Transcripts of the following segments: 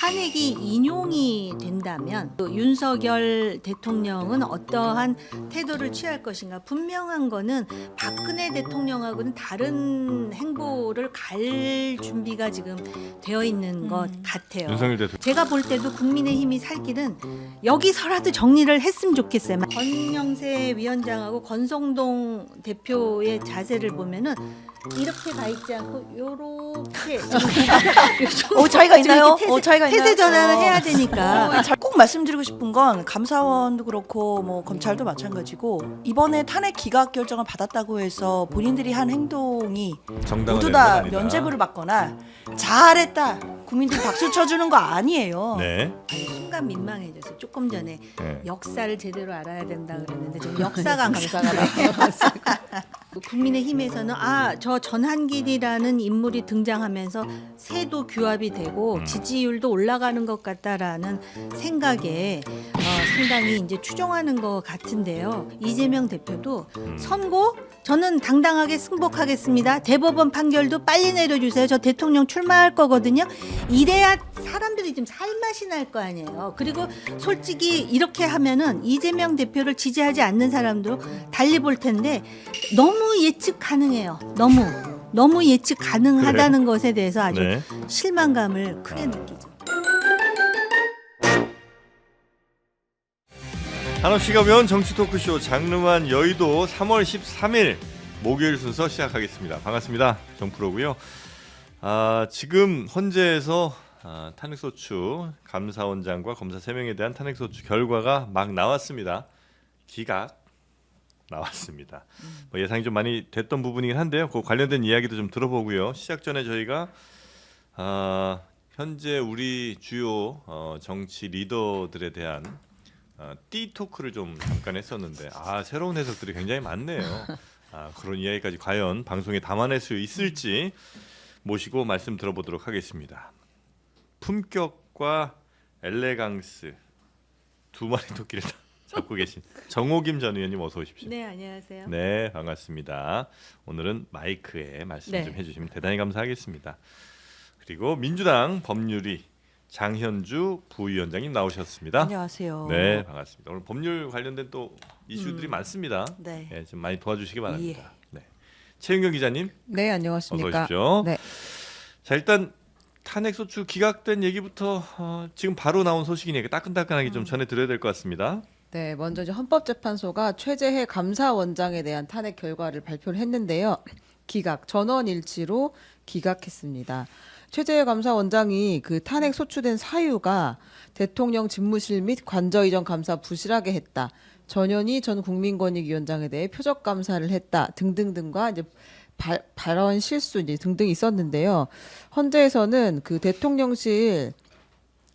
탄핵이 인용이 된다면 또 윤석열 대통령은 어떠한 태도를 취할 것인가. 분명한 거는 박근혜 대통령하고는 다른 행보를 갈 준비가 지금 되어 있는 것 같아요. 윤석열 대통령. 제가 볼 때도 국민의힘이 살 길은 여기서라도 정리를 했으면 좋겠어요. 권영세 위원장하고 권성동 대표의 자세를 보면은 이렇게 가 있지 않고 요렇게 차이가 있나요? 태세, 차이가 있나요? 태세 전환을 해야 되니까. 꼭 말씀드리고 싶은 건 감사원도 그렇고 뭐 검찰도 마찬가지고 이번에 탄핵 기각 결정을 받았다고 해서 본인들이 한 행동이 모두 다 면죄부를 받거나 잘했다 국민들이 박수 쳐주는 거 아니에요. 네. 순간 민망해졌어요. 조금 전에 네. 역사를 제대로 알아야 된다 그랬는데 좀 역사가 강사가 나왔어요. 국민의힘에서는 저 전한길이라는 인물이 등장하면서 세도 규합이 되고 지지율도 올라가는 것 같다라는 생각에 상당히 이제 추종하는 것 같은데요. 이재명 대표도 선고 저는 당당하게 승복하겠습니다. 대법원 판결도 빨리 내려주세요. 저 대통령 출마할 거거든요. 이래야 사람들이 좀 살맛이 날 거 아니에요. 그리고 솔직히 이렇게 하면은 이재명 대표를 지지하지 않는 사람도 달리 볼 텐데 너무 예측 가능해요. 너무 예측 가능하다는 것에 대해서 아주 네. 실망감을 크게 느끼죠. 한없이 가벼운 정치 토크쇼 장르만 여의도 3월 13일 목요일 순서 시작하겠습니다. 반갑습니다. 정프로고요. 지금 헌재에서 탄핵소추 감사원장과 검사 3명에 대한 탄핵소추 결과가 막 나왔습니다. 기각 나왔습니다. 예상이 좀 많이 됐던 부분이긴 한데요. 그 관련된 이야기도 좀 들어보고요. 시작 전에 저희가 현재 우리 주요 정치 리더들에 대한 띠토크를 좀 잠깐 했었는데 새로운 해석들이 굉장히 많네요. 그런 이야기까지 과연 방송에 담아낼 수 있을지 모시고 말씀 들어보도록 하겠습니다. 품격과 엘레강스 두 마리 토끼를 잡고 계신 정호김 전 의원님 어서 오십시오. 네, 안녕하세요. 네, 반갑습니다. 오늘은 마이크에 말씀 좀 해주시면 대단히 감사하겠습니다. 그리고 민주당 법률위 장현주 부위원장님 나오셨습니다. 안녕하세요. 네, 반갑습니다. 오늘 법률 관련된 또 이슈들이 많습니다. 네. 좀 많이 도와주시기 바랍니다. 네. 최윤경 기자님, 네, 어서 안녕하십니까. 오십시오. 네. 자, 일단 탄핵소추 기각된 얘기부터 지금 바로 나온 소식이니까 따끈따끈하게 좀 전해드려야 될 것 같습니다. 네, 먼저 이제 헌법재판소가 최재해 감사원장에 대한 탄핵 결과를 발표를 했는데요. 기각, 전원일치로 기각했습니다. 최재해 감사원장이 그 탄핵 소추된 사유가 대통령 집무실 및 관저 이전 감사 부실하게 했다. 전현희 전 국민권익위원장에 대해 표적 감사를 했다. 등등등과 이제 발언 실수 이제 등등 있었는데요. 헌재에서는 그 대통령실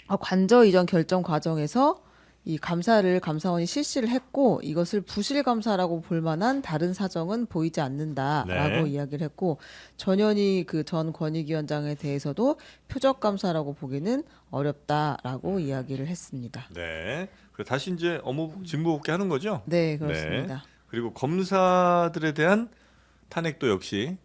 관저 이전 결정 과정에서 이 감사를 감사원이 실시를 했고 이것을 부실 감사라고 볼 만한 다른 사정은 보이지 않는다라고 네. 이야기를 했고 전현희 그 전 권익위원장에 대해서도 표적 감사라고 보기는 어렵다라고 이야기를 했습니다. 네. 그래서 다시 이제 직무 복귀하는 거죠? 네, 그렇습니다. 네. 그리고 검사들에 대한 탄핵도 역시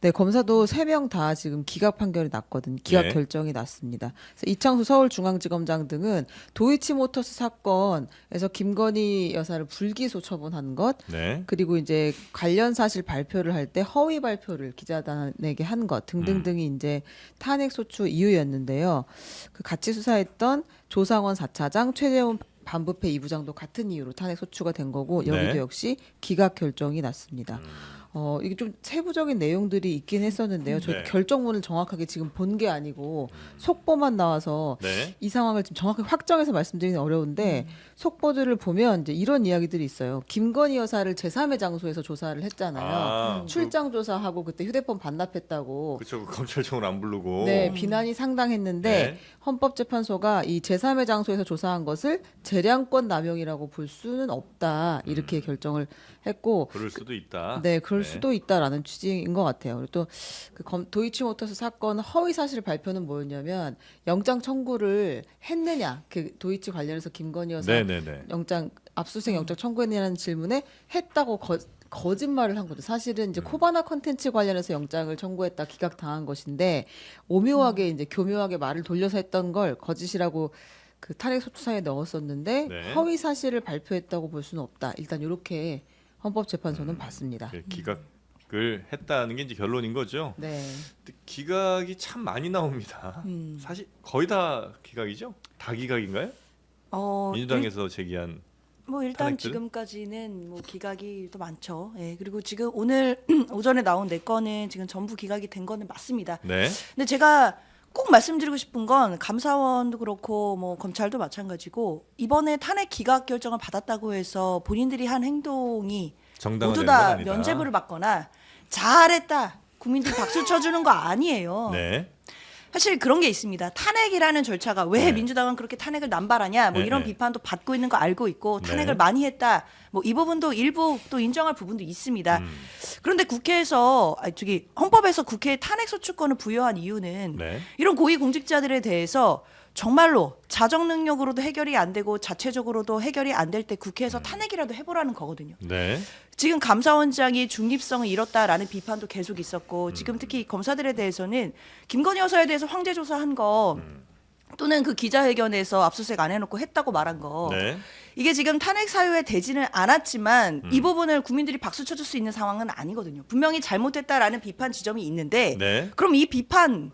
네, 검사도 3명 다 지금 기각 판결이 났거든요. 기각 네. 결정이 났습니다. 그래서 이창수 서울중앙지검장 등은 도이치모터스 사건에서 김건희 여사를 불기소 처분한 것, 네. 그리고 이제 관련 사실 발표를 할 때 허위 발표를 기자단에게 한 것 등등등이 이제 탄핵 소추 이유였는데요. 그 같이 수사했던 조상원 4차장, 최재훈 반부패 2부장도 같은 이유로 탄핵 소추가 된 거고 여기도 네. 역시 기각 결정이 났습니다. 이게 좀 세부적인 내용들이 있긴 했었는데요. 저희 네. 결정문을 정확하게 지금 본 게 아니고 속보만 나와서 네. 이 상황을 지금 정확하게 확정해서 말씀드리기는 어려운데 속보들을 보면 이제 이런 이야기들이 있어요. 김건희 여사를 제3의 장소에서 조사를 했잖아요. 출장 조사하고 그때 휴대폰 반납했다고. 그렇죠. 검찰청을 안 부르고. 네, 비난이 상당했는데 네. 헌법재판소가 이 제3의 장소에서 조사한 것을 재량권 남용이라고 볼 수는 없다 이렇게 결정을 했고 그럴 수도 있다. 네, 그럴 수도 있다라는 취지인 것 같아요. 그리고 또 그 도이치모터스 사건 허위 사실 발표는 뭐였냐면 영장 청구를 했느냐, 그 도이치 관련해서 김건희 여사 네네네. 영장 압수수색 영장 청구했느냐는 질문에 했다고 거짓말을 한 거죠. 사실은 이제 코바나 컨텐츠 관련해서 영장을 청구했다 기각당한 것인데 오묘하게 이제 교묘하게 말을 돌려서 했던 걸 거짓이라고 그 탄핵 소추사에 넣었었는데 네. 허위 사실을 발표했다고 볼 수는 없다. 일단 이렇게 헌법재판소는 봤습니다. 기각을 했다는 게 이제 결론인 거죠. 네. 근데 기각이 참 많이 나옵니다. 사실 거의 다 기각이죠? 다 기각인가요? 민주당에서 제기한 뭐 일단 탄핵들은? 지금까지는 뭐 기각이 또 많죠. 예, 그리고 지금 오늘 오전에 나온 4건은 지금 전부 기각이 된 거는 맞습니다. 네. 근데 제가 꼭 말씀드리고 싶은 건 감사원도 그렇고 뭐 검찰도 마찬가지고 이번에 탄핵 기각 결정을 받았다고 해서 본인들이 한 행동이 모두 다 면죄부를 받거나 잘했다 국민들이 박수 쳐주는 거 아니에요. 네. 사실 그런 게 있습니다. 탄핵이라는 절차가 왜 네. 민주당은 그렇게 탄핵을 남발하냐 뭐 네, 이런 네. 비판도 받고 있는 거 알고 있고 네. 탄핵을 많이 했다 뭐 이 부분도 일부 또 인정할 부분도 있습니다. 그런데 국회에서 헌법에서 국회에 탄핵 소추권을 부여한 이유는 네. 이런 고위 공직자들에 대해서 정말로 자정 능력으로도 해결이 안 되고 자체적으로도 해결이 안 될 때 국회에서 탄핵이라도 해보라는 거거든요. 네. 지금 감사원장이 중립성을 잃었다라는 비판도 계속 있었고 지금 특히 검사들에 대해서는 김건희 여사에 대해서 황제 조사한 거 또는 그 기자회견에서 압수수색 안 해놓고 했다고 말한 거 네. 이게 지금 탄핵 사유에 되지는 않았지만 이 부분을 국민들이 박수 쳐줄 수 있는 상황은 아니거든요. 분명히 잘못했다라는 비판 지점이 있는데 네. 그럼 이 비판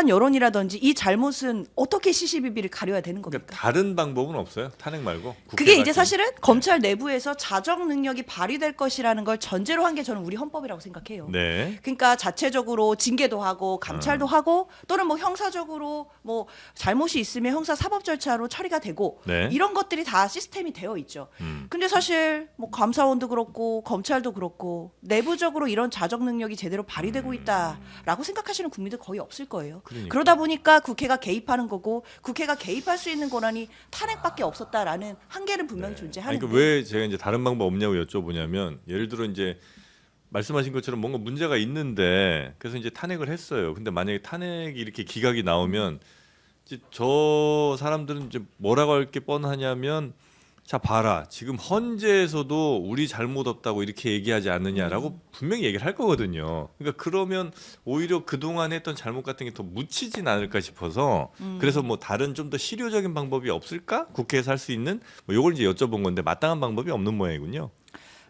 여론이라든지 이 잘못은 어떻게 시시비비를 가려야 되는 겁니까? 그러니까 다른 방법은 없어요. 탄핵 말고. 그게 이제 사실은 검찰 내부에서 자정 능력이 발휘될 것이라는 걸 전제로 한 게 저는 우리 헌법이라고 생각해요. 네. 그러니까 자체적으로 징계도 하고 감찰도 하고 또는 뭐 형사적으로 뭐 잘못이 있으면 형사 사법 절차로 처리가 되고 네. 이런 것들이 다 시스템이 되어 있죠. 근데 사실 뭐 감사원도 그렇고 검찰도 그렇고 내부적으로 이런 자정 능력이 제대로 발휘되고 있다라고 생각하시는 국민들 거의 없을 거예요. 그러니까. 그러다 보니까 국회가 개입하는 거고 국회가 개입할 수 있는 권한이 탄핵밖에 없었다라는 한계는 분명히 아니 존재하는데 왜 제가 이제 다른 방법 없냐고 여쭤보냐면 예를 들어 이제 말씀하신 것처럼 뭔가 문제가 있는데 그래서 이제 탄핵을 했어요. 근데 만약에 탄핵이 이렇게 기각이 나오면 이제 저 사람들은 이제 뭐라고 할 게 뻔하냐면 자 봐라 지금 헌재에서도 우리 잘못 없다고 이렇게 얘기하지 않느냐라고 분명히 얘기를 할 거거든요. 그러니까 그러면 오히려 그동안 했던 잘못 같은 게 더 묻히진 않을까 싶어서 그래서 뭐 다른 좀 더 실효적인 방법이 없을까? 국회에서 할 수 있는 뭐 요걸 이제 여쭤본 건데 마땅한 방법이 없는 모양이군요.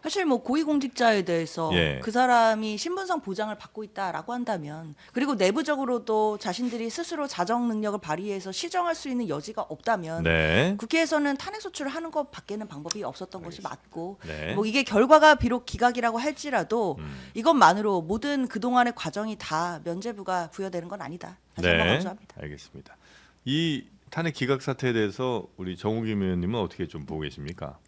사실 뭐 고위공직자에 대해서 예. 그 사람이 신분상 보장을 받고 있다라고 한다면 그리고 내부적으로도 자신들이 스스로 자정 능력을 발휘해서 시정할 수 있는 여지가 없다면 네. 국회에서는 탄핵 소추를 하는 것밖에는 방법이 없었던 것이 맞고 네. 뭐 이게 결과가 비록 기각이라고 할지라도 이것만으로 모든 그동안의 과정이 다 면죄부가 부여되는 건 아니다. 다시 한번 강조합니다. 알겠습니다. 이 탄핵 기각 사태에 대해서 우리 정우김 의원님은 어떻게 좀 보고 계십니까?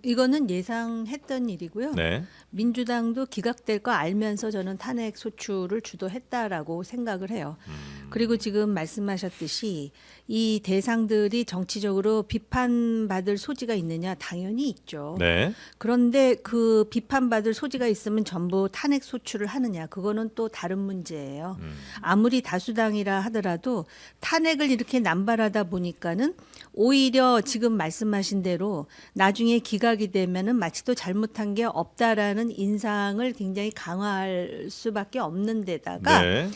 이거는 예상했던 일이고요. 네. 민주당도 기각될 거 알면서 저는 탄핵 소추를 주도했다라고 생각을 해요. 그리고 지금 말씀하셨듯이 이 대상들이 정치적으로 비판받을 소지가 있느냐 당연히 있죠. 네. 그런데 그 비판받을 소지가 있으면 전부 탄핵 소추를 하느냐 그거는 또 다른 문제예요. 아무리 다수당이라 하더라도 탄핵을 이렇게 남발하다 보니까는 오히려 지금 말씀하신 대로 나중에 기각이 되면은 마치 또 잘못한 게 없다라는 인상을 굉장히 강화할 수밖에 없는 데다가 네.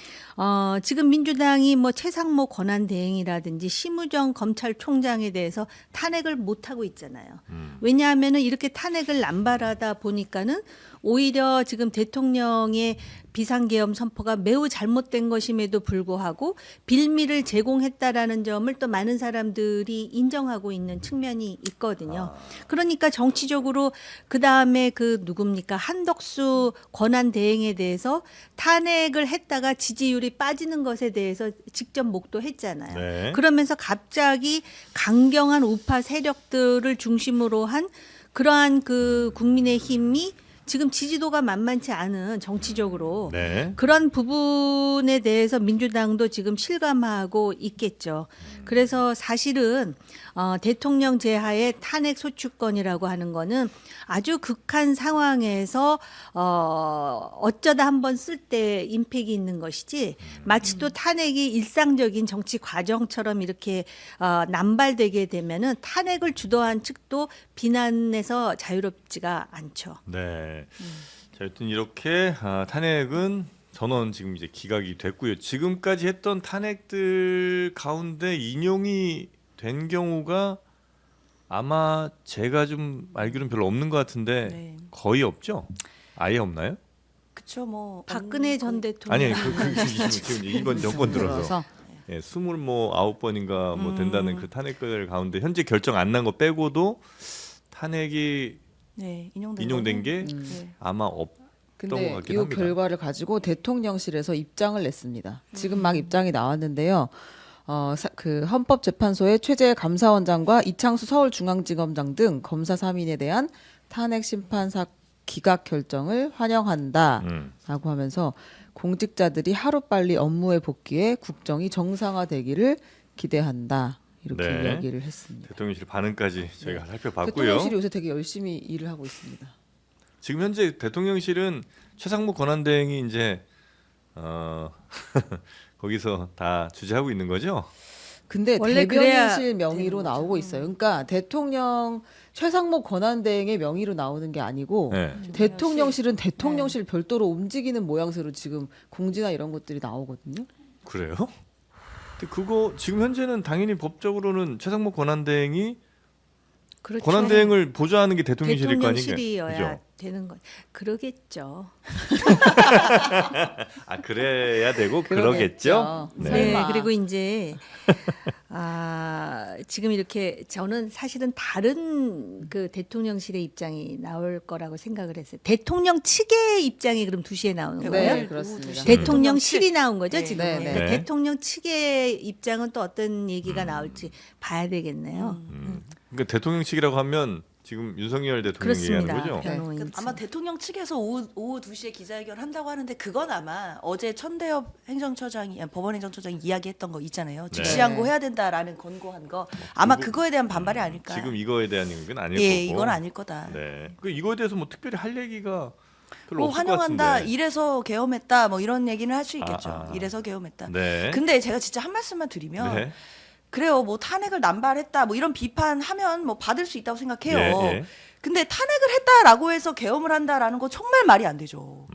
지금 민주당이 뭐 최상목 권한대행이라든지 심우정 검찰총장에 대해서 탄핵을 못 하고 있잖아요. 왜냐하면은 이렇게 탄핵을 남발하다 보니까는 오히려 지금 대통령의 비상계엄 선포가 매우 잘못된 것임에도 불구하고 빌미를 제공했다라는 점을 또 많은 사람들이 인정하고 있는 측면이 있거든요. 그러니까 정치적으로 그 다음에 그 누굽니까 한덕수 권한대행에 대해서 탄핵을 했다가 지지율이 빠지는 것에 대해서 직접 목도했잖아요. 네. 그러면서 갑자기 강경한 우파 세력들을 중심으로 한 그러한 그 국민의힘이 지금 지지도가 만만치 않은 정치적으로 네. 그런 부분에 대해서 민주당도 지금 실감하고 있겠죠. 그래서 사실은 대통령 제하의 탄핵 소추권이라고 하는 거는 아주 극한 상황에서 어쩌다 한번 쓸 때 임팩이 있는 것이지 마치 또 탄핵이 일상적인 정치 과정처럼 이렇게 남발되게 되면은 탄핵을 주도한 측도 비난에서 자유롭지가 않죠. 네. 네. 자, 여튼 이렇게 탄핵은 전원 지금 이제 기각이 됐고요. 지금까지 했던 탄핵들 가운데 인용이 된 경우가 아마 제가 좀 알기로는 별로 없는 것 같은데 네. 거의 없죠? 아예 없나요? 그쵸 뭐 박근혜 전 대통령. 아니 지금 이번 정권 들어서 예, 29번인가 뭐 된다는 그 탄핵들 가운데 현재 결정 안 난 거 빼고도 탄핵이 네, 인용된 게 네. 아마 없던 것 근데 같긴 이 합니다. 결과를 가지고 대통령실에서 입장을 냈습니다. 지금 막 입장이 나왔는데요. 그 헌법재판소의 최재 감사원장과 이창수 서울중앙지검장 등 검사 3인에 대한 탄핵 심판사 기각 결정을 환영한다라고 하면서 공직자들이 하루빨리 업무에 복귀해 국정이 정상화되기를 기대한다. 이렇게 네. 이야기를 했습니다. 대통령실 반응까지 저희가 살펴봤고요. 대통령실이 요새 되게 열심히 일을 하고 있습니다. 지금 현재 대통령실은 최상무 권한대행이 이제 거기서 다 주재하고 있는 거죠? 근데 원래 그래야 대변인실 명의로 되는 거죠. 나오고 있어요. 그러니까 대통령 최상목 권한대행의 명의로 나오는 게 아니고 네. 대통령실은 대통령실 별도로 움직이는 모양새로 지금 공지나 이런 것들이 나오거든요. 그래요? 근데 그거 지금 현재는 당연히 법적으로는 최상목 권한대행이 그렇죠. 권한대행을 보좌하는 게 대통령실일 거 아닌가요? 대통령실이어야 그죠? 되는 거. 그러겠죠. 그래야 되고 그러겠죠. 그러겠죠. 네. 네. 설마. 그리고 이제 지금 이렇게 저는 사실은 다른 그 대통령실의 입장이 나올 거라고 생각을 했어요. 대통령 측의 입장이 그럼 2시에 나오는 거예요? 네, 그렇습니다. 대통령실이 나온 거죠, 네. 지금. 네, 네. 그러니까 네. 대통령 측의 입장은 또 어떤 얘기가 나올지 봐야 되겠네요. 그러니까 대통령 측이라고 하면 지금 윤석열 대통령 얘기하는 그렇습니다. 거죠? 변호인 그 아마 대통령 측에서 오후 2시에 기자회견 한다고 하는데 그건 아마 어제 천대엽 법원행정처장이 이야기했던 거 있잖아요. 즉시항고 해야 된다라는 권고한 거 아마 그거에 대한 반발이 아닐까. 지금 이거에 대한 건 아닐 예, 거고. 이건 아닐 거다. 네. 그 이거에 대해서 뭐 특별히 할 얘기가 별로 뭐 없을 것 환영한다, 같은데. 이래서 계엄했다, 뭐 이런 얘기는 할 수 있겠죠. 이래서 계엄했다. 네. 근데 제가 진짜 한 말씀만 드리면 네. 그래요, 뭐 탄핵을 남발했다, 뭐 이런 비판하면 뭐 받을 수 있다고 생각해요. 예, 예. 근데 탄핵을 했다라고 해서 계엄을 한다라는 거 정말 말이 안 되죠.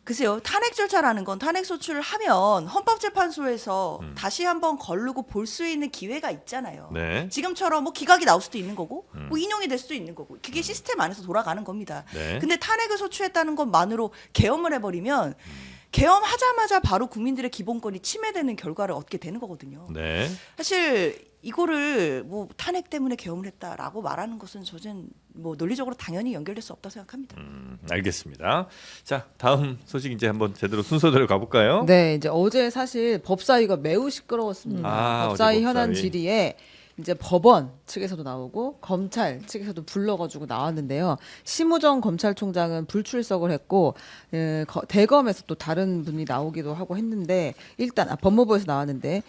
글쎄요, 탄핵 절차라는 건 탄핵 소추를 하면 헌법재판소에서 다시 한번 거르고 볼 수 있는 기회가 있잖아요. 네. 지금처럼 뭐 기각이 나올 수도 있는 거고, 뭐 인용이 될 수도 있는 거고, 그게 시스템 안에서 돌아가는 겁니다. 네. 근데 탄핵을 소추했다는 것만으로 계엄을 해버리면 계엄하자마자 바로 국민들의 기본권이 침해되는 결과를 얻게 되는 거거든요. 네. 사실 이거를 뭐 탄핵 때문에 계엄을 했다라고 말하는 것은 저는 뭐 논리적으로 당연히 연결될 수 없다고 생각합니다. 알겠습니다. 자, 다음 소식 이제 한번 제대로 순서대로 가볼까요? 네, 이제 어제 사실 법사위가 매우 시끄러웠습니다. 법사위 어제 현안 법사위. 질의에 이제 법원 측에서도 나오고 검찰 측에서도 불러가지고 나왔는데요. 심우정 검찰총장은 불출석을 했고 대검에서 또 다른 분이 나오기도 하고 했는데 일단 법무부에서 나왔는데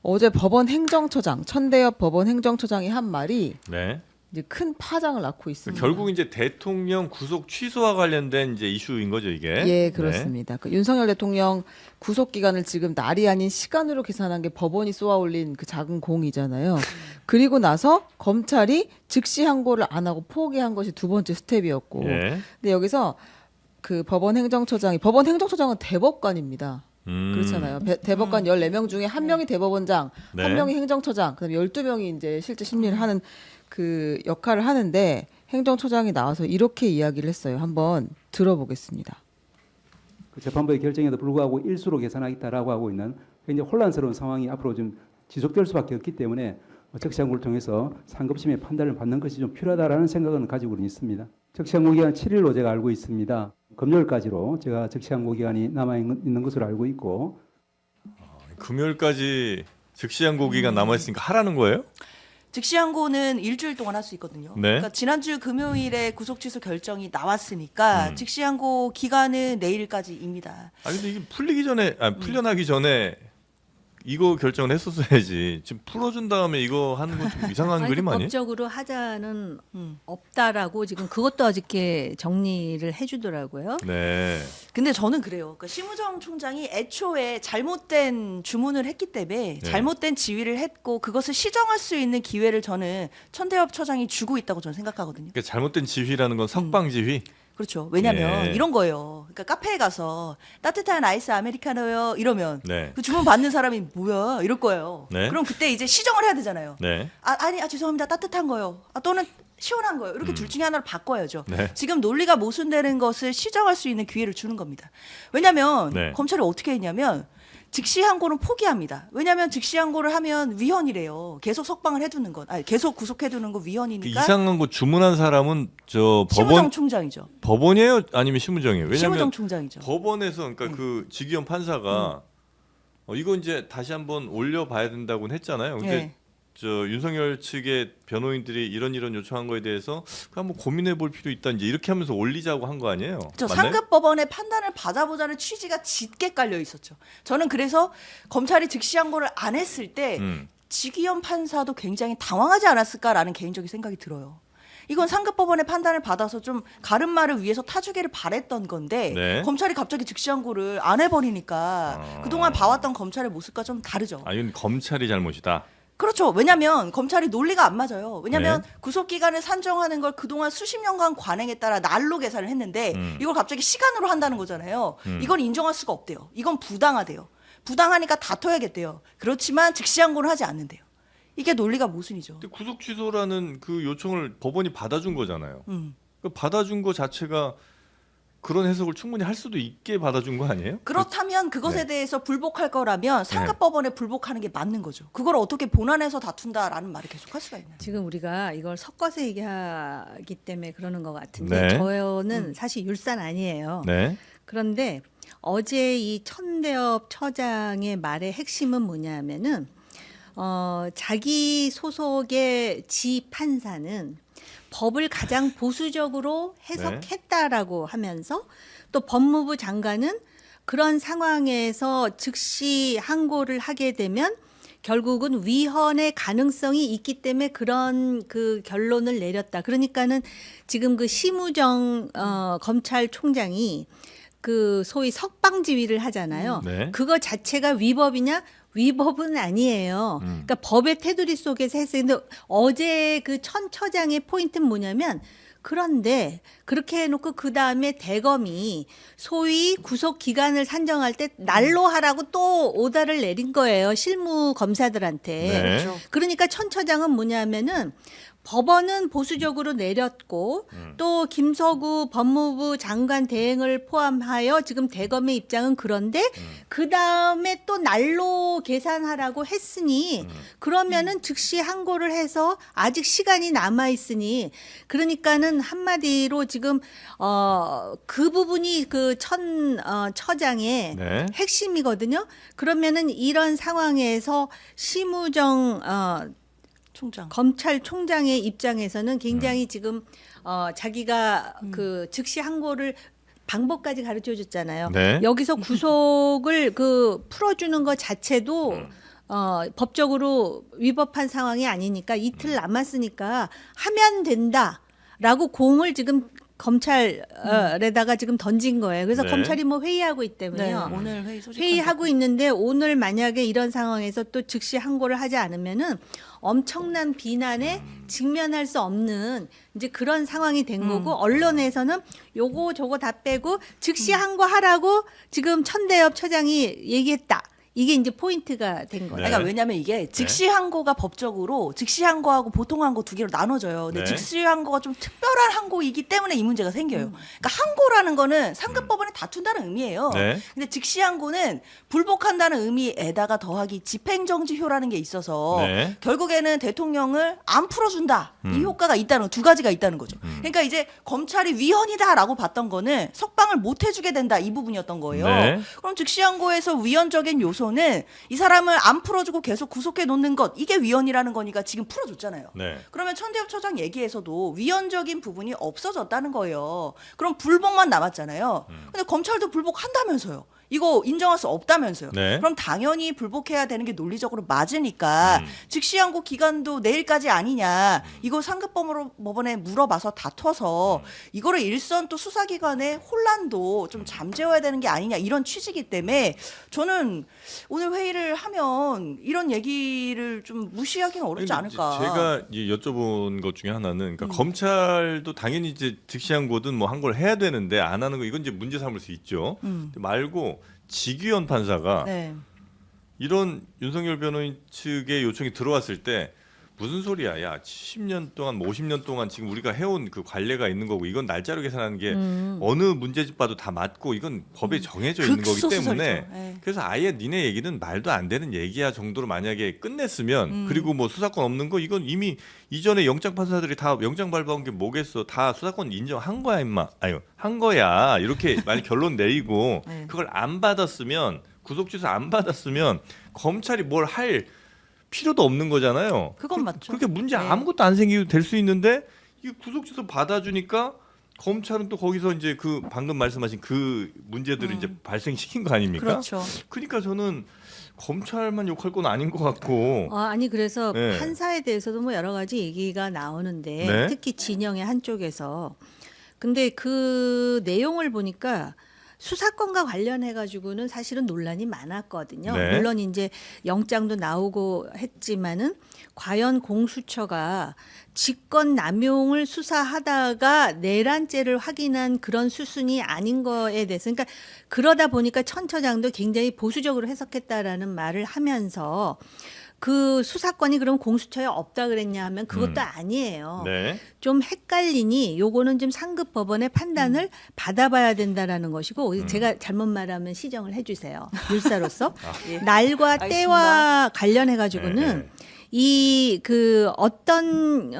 어제 법원 행정처장 천대엽 법원 행정처장이 한 말이 네. 이제 큰 파장을 낳고 있습니다. 결국 이제 대통령 구속 취소와 관련된 이제 이슈인 거죠, 이게. 예, 그렇습니다. 그 윤석열 대통령 구속 기간을 지금 날이 아닌 시간으로 계산한 게 법원이 쏘아올린 그 작은 공이잖아요. 그리고 나서 검찰이 즉시 항고를 안 하고 포기한 것이 두 번째 스텝이었고. 네. 근데 여기서 그 법원 행정처장은 대법관입니다. 그렇잖아요. 대법관 14명 중에 한 명이 대법원장, 네. 한 명이 행정처장, 그다음에 12명이 이제 실제 심리를 하는 그 역할을 하는데 행정처장이 나와서 이렇게 이야기를 했어요. 한번 들어보겠습니다. 그 재판부의 결정에도 불구하고 일수로 계산하겠다라고 하고 있는 굉장히 혼란스러운 상황이 앞으로 좀 지속될 수밖에 없기 때문에 적시항고를 통해서 상급심의 판단을 받는 것이 좀 필요하다라는 생각은 가지고는 있습니다. 적시항고 기간 7일로 제가 알고 있습니다. 금요일까지로 제가 적시항고 기간이 남아 있는 것으로 알고 있고 금요일까지 즉시항고 기간 남아 있으니까 하라는 거예요? 즉시항고는 일주일 동안 할 수 있거든요. 네. 그러니까 지난주 금요일에 구속 취소 결정이 나왔으니까 즉시항고 기간은 내일까지입니다. 근데 이게 풀려나기 전에 이거 결정을 했었어야지. 지금 풀어준 다음에 이거 하는 건 좀 이상한 그림 아니에요? 법적으로 하자는 없다라고 지금 그것도 어저께 정리를 해주더라고요. 네. 근데 저는 그래요. 그러니까 심우정 총장이 애초에 잘못된 주문을 했기 때문에 네. 잘못된 지휘를 했고 그것을 시정할 수 있는 기회를 저는 천대엽 처장이 주고 있다고 저는 생각하거든요. 그러니까 잘못된 지휘라는 건 석방 지휘. 그렇죠. 왜냐면 예. 이런 거예요. 그러니까 카페에 가서 따뜻한 아이스 아메리카노요 이러면 네. 그 주문 받는 사람이 뭐야 이럴 거예요. 네. 그럼 그때 이제 시정을 해야 되잖아요. 네. 아니 죄송합니다. 따뜻한 거요. 또는 시원한 거요. 이렇게 둘 중에 하나를 바꿔야죠. 네. 지금 논리가 모순되는 것을 시정할 수 있는 기회를 주는 겁니다. 왜냐하면 네. 검찰이 어떻게 했냐면 즉시 항고는 포기합니다. 왜냐하면 즉시 항고를 하면 위헌이래요. 계속 석방을 해두는 건, 계속 구속해두는 건 그 위헌이니까. 이상한 거 주문한 사람은 저 심우정 총장이죠. 법원이에요? 아니면 심우정이에요? 왜냐면 심우정 총장이죠. 법원에서 그러니까 그 지기현 판사가 이거 이제 다시 한번 올려봐야 된다고는 했잖아요. 근데 네. 저 윤석열 측의 변호인들이 이런 요청한 거에 대해서 한번 고민해 볼 필요 있다 이제 이렇게 하면서 올리자고 한 거 아니에요? 저 맞나요? 상급법원의 판단을 받아보자는 취지가 짙게 깔려 있었죠. 저는 그래서 검찰이 즉시 항고를 안 했을 때 지기현 판사도 굉장히 당황하지 않았을까라는 개인적인 생각이 들어요. 이건 상급법원의 판단을 받아서 좀 가름말을 위해서 타주기를 바랬던 건데 네. 검찰이 갑자기 즉시 항고를 안 해버리니까 그동안 봐왔던 검찰의 모습과 좀 다르죠. 이건 검찰이 잘못이다. 그렇죠. 왜냐하면 검찰이 논리가 안 맞아요. 왜냐하면 네. 구속기간을 산정하는 걸 그동안 수십 년간 관행에 따라 날로 계산을 했는데 이걸 갑자기 시간으로 한다는 거잖아요. 이건 인정할 수가 없대요. 이건 부당하대요. 부당하니까 다퉈야겠대요. 그렇지만 즉시 항고는 하지 않는데요. 이게 논리가 모순이죠. 근데 구속 취소라는 그 요청을 법원이 받아준 거잖아요. 음. 그 받아준 거 자체가 그런 해석을 충분히 할 수도 있게 받아준 거 아니에요? 그렇다면 그것에 네. 대해서 불복할 거라면 상급법원에 불복하는 게 맞는 거죠. 그걸 어떻게 본안에서 다툰다라는 말을 계속 할 수가 있나요? 지금 우리가 이걸 섞어서 얘기하기 때문에 그러는 것 같은데 네. 저는 사실 율산 아니에요. 네. 그런데 어제 이 천대엽 처장의 말의 핵심은 뭐냐면은 자기 소속의 지 판사는 법을 가장 보수적으로 해석했다라고 하면서 또 법무부 장관은 그런 상황에서 즉시 항고를 하게 되면 결국은 위헌의 가능성이 있기 때문에 그런 그 결론을 내렸다. 그러니까는 지금 그 심우정 검찰총장이 그 소위 석방지휘를 하잖아요. 네. 그거 자체가 위법이냐? 위법은 아니에요. 그러니까 법의 테두리 속에서 했어요. 근데 어제 그 천 처장의 포인트는 뭐냐면 그런데 그렇게 해놓고 그 다음에 대검이 소위 구속 기간을 산정할 때 날로 하라고 또 오다를 내린 거예요. 실무 검사들한테. 네. 그렇죠. 그러니까 천 처장은 뭐냐면은 법원은 보수적으로 내렸고 또 김서구 법무부 장관 대행을 포함하여 지금 대검의 입장은 그런데 그 다음에 또 날로 계산하라고 했으니 그러면은 즉시 항고를 해서 아직 시간이 남아 있으니 그러니까는 한마디로 지금 그 부분이 그 처장의 네. 핵심이거든요. 그러면은 이런 상황에서 심우정 총장. 검찰총장의 입장에서는 굉장히 지금 자기가 그 즉시 항고를 방법까지 가르쳐 줬잖아요. 네. 여기서 구속을 그 풀어주는 것 자체도 법적으로 위법한 상황이 아니니까 이틀 남았으니까 하면 된다라고 공을 지금 검찰에다가 지금 던진 거예요. 그래서 네. 검찰이 뭐 회의하고 네, 있기 때문에요. 오늘 회의 소집 회의하고 있는데 오늘 만약에 이런 상황에서 또 즉시 항고를 하지 않으면은 엄청난 비난에 직면할 수 없는 이제 그런 상황이 된 거고 언론에서는 요거 저거 다 빼고 즉시 항고하라고 지금 천대엽 처장이 얘기했다. 이게 이제 포인트가 된 거예요. 네. 그러니까 왜냐면 이게 즉시 항고가 법적으로 즉시 항고하고 보통 항고 두 개로 나눠져요. 근데 네. 즉시 항고가 좀 특별한 항고이기 때문에 이 문제가 생겨요. 그러니까 항고라는 거는 상급법원에 다툰다는 의미예요. 네. 근데 즉시 항고는 불복한다는 의미에다가 더하기 집행정지효라는 게 있어서 네. 결국에는 대통령을 안 풀어준다. 이 효과가 있다는 두 가지가 있다는 거죠. 그러니까 이제 검찰이 위헌이다라고 봤던 거는 석방을 못 해주게 된다 이 부분이었던 거예요. 네. 그럼 즉시 항고에서 위헌적인 요소는 이 사람을 안 풀어주고 계속 구속해 놓는 것 이게 위헌이라는 거니까 지금 풀어줬잖아요. 네. 그러면 천대엽 처장 얘기에서도 위헌적인 부분이 없어졌다는 거예요. 그럼 불복만 남았잖아요. 근데 검찰도 불복한다면서요. 이거 인정할 수 없다면서요. 네. 그럼 당연히 불복해야 되는 게 논리적으로 맞으니까 즉시항고 기간도 내일까지 아니냐. 이거 상급법원에 물어봐서 다퉈서 이거를 일선 또 수사기관의 혼란도 좀 잠재워야 되는 게 아니냐 이런 취지이기 때문에 저는 오늘 회의를 하면 이런 얘기를 좀 무시하기는 어렵지 않을까. 제가 이제 여쭤본 것 중에 하나는 그러니까 검찰도 당연히 이제 즉시항고든 뭐 한 걸 해야 되는데 안 하는 거 이건 이제 문제 삼을 수 있죠. 말고 지규현 판사가 네. 이런 윤석열 변호인 측의 요청이 들어왔을 때 무슨 소리야? 야, 10년 동안, 뭐 50년 동안 지금 우리가 해온 그 관례가 있는 거고 이건 날짜로 계산하는 게 어느 문제집 봐도 다 맞고 이건 법에 정해져 있는 거기 때문에 극소수설이죠. 네. 그래서 아예 니네 얘기는 말도 안 되는 얘기야 정도로 만약에 끝냈으면 그리고 뭐 수사권 없는 거 이건 이미 이전에 영장 판사들이 다 영장 발부한 게 뭐겠어? 다 수사권 인정한 거야, 임마. 아유, 한 거야. 이렇게 만약 결론 내리고 네. 그걸 안 받았으면 구속 취소 안 받았으면 검찰이 뭘 할 필요도 없는 거잖아요. 그건 맞죠. 그렇게 문제 네. 아무것도 안 생기도 될 수 있는데 이 구속 취소 받아주니까 검찰은 또 거기서 이제 그 방금 말씀하신 그 문제들을 이제 발생시킨 거 아닙니까? 그렇죠. 그러니까 저는 검찰만 욕할 건 아닌 것 같고. 아니 그래서 네. 판사에 대해서도 뭐 여러 가지 얘기가 나오는데 네. 특히 진영의 한쪽에서 근데 그 내용을 보니까 수사권과 관련해 가지고는 사실은 논란이 많았거든요. 네. 물론 이제 영장도 나오고 했지만은 과연 공수처가 직권 남용을 수사하다가 내란죄를 확인한 그런 수순이 아닌 거에 대해서 그러니까 그러다 보니까 천 처장도 굉장히 보수적으로 해석했다라는 말을 하면서 그 수사권이 그럼 공수처에 없다 그랬냐 하면 그것도 아니에요. 네. 좀 헷갈리니 요거는 좀 상급 법원의 판단을 받아봐야 된다라는 것이고 제가 잘못 말하면 시정을 해주세요. 율사로서 날과 알겠습니다. 때와 관련해 가지고는 네. 이 그 어떤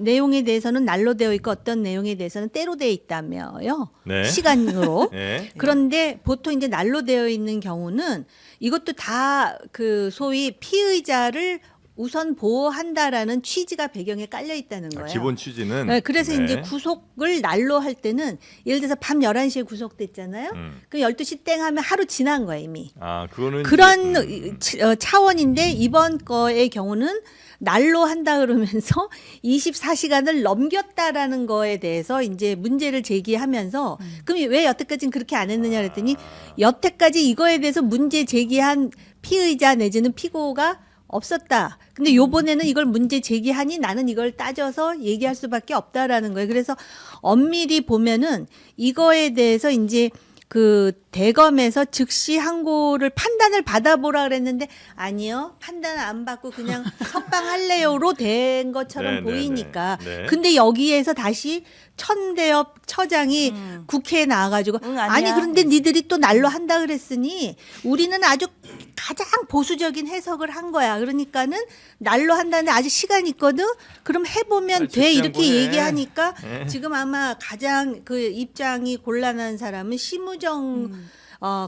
내용에 대해서는 날로 되어 있고 어떤 내용에 대해서는 때로 되어 있다며요. 네. 시간으로. 네. 그런데 보통 이제 날로 되어 있는 경우는 이것도 다 그 소위 피의자를 우선 보호한다라는 취지가 배경에 깔려 있다는 거예요. 기본 취지는. 네, 그래서 네. 이제 구속을 날로 할 때는 예를 들어서 밤 11시에 구속됐잖아요. 그 12시 땡 하면 하루 지난 거예요, 이미. 아 그거는 그런 이제, 차원인데 이번 거의 경우는 날로 한다 그러면서 24시간을 넘겼다라는 거에 대해서 이제 문제를 제기하면서 그럼 왜 여태까지는 그렇게 안 했느냐 그랬더니 여태까지 이거에 대해서 문제 제기한 피의자 내지는 피고가 없었다. 근데 요번에는 이걸 문제 제기하니 나는 이걸 따져서 얘기할 수밖에 없다라는 거예요. 그래서 엄밀히 보면은 이거에 대해서 이제 그 대검에서 즉시 항고를 판단을 받아보라 그랬는데 아니요 판단 안 받고 그냥 석방할래요로 된 것처럼 네, 보이니까 네, 네. 근데 여기에서 다시 천대엽 처장이 국회에 나와가지고 응, 아니 아니야. 그런데 니들이 또 날로 한다 그랬으니 우리는 아주 가장 보수적인 해석을 한 거야. 그러니까는 날로 한다는데 아직 시간 있거든. 그럼 해보면 빨리 돼 즉시한 이렇게 거네. 얘기하니까 네. 지금 아마 가장 그 입장이 곤란한 사람은 심우정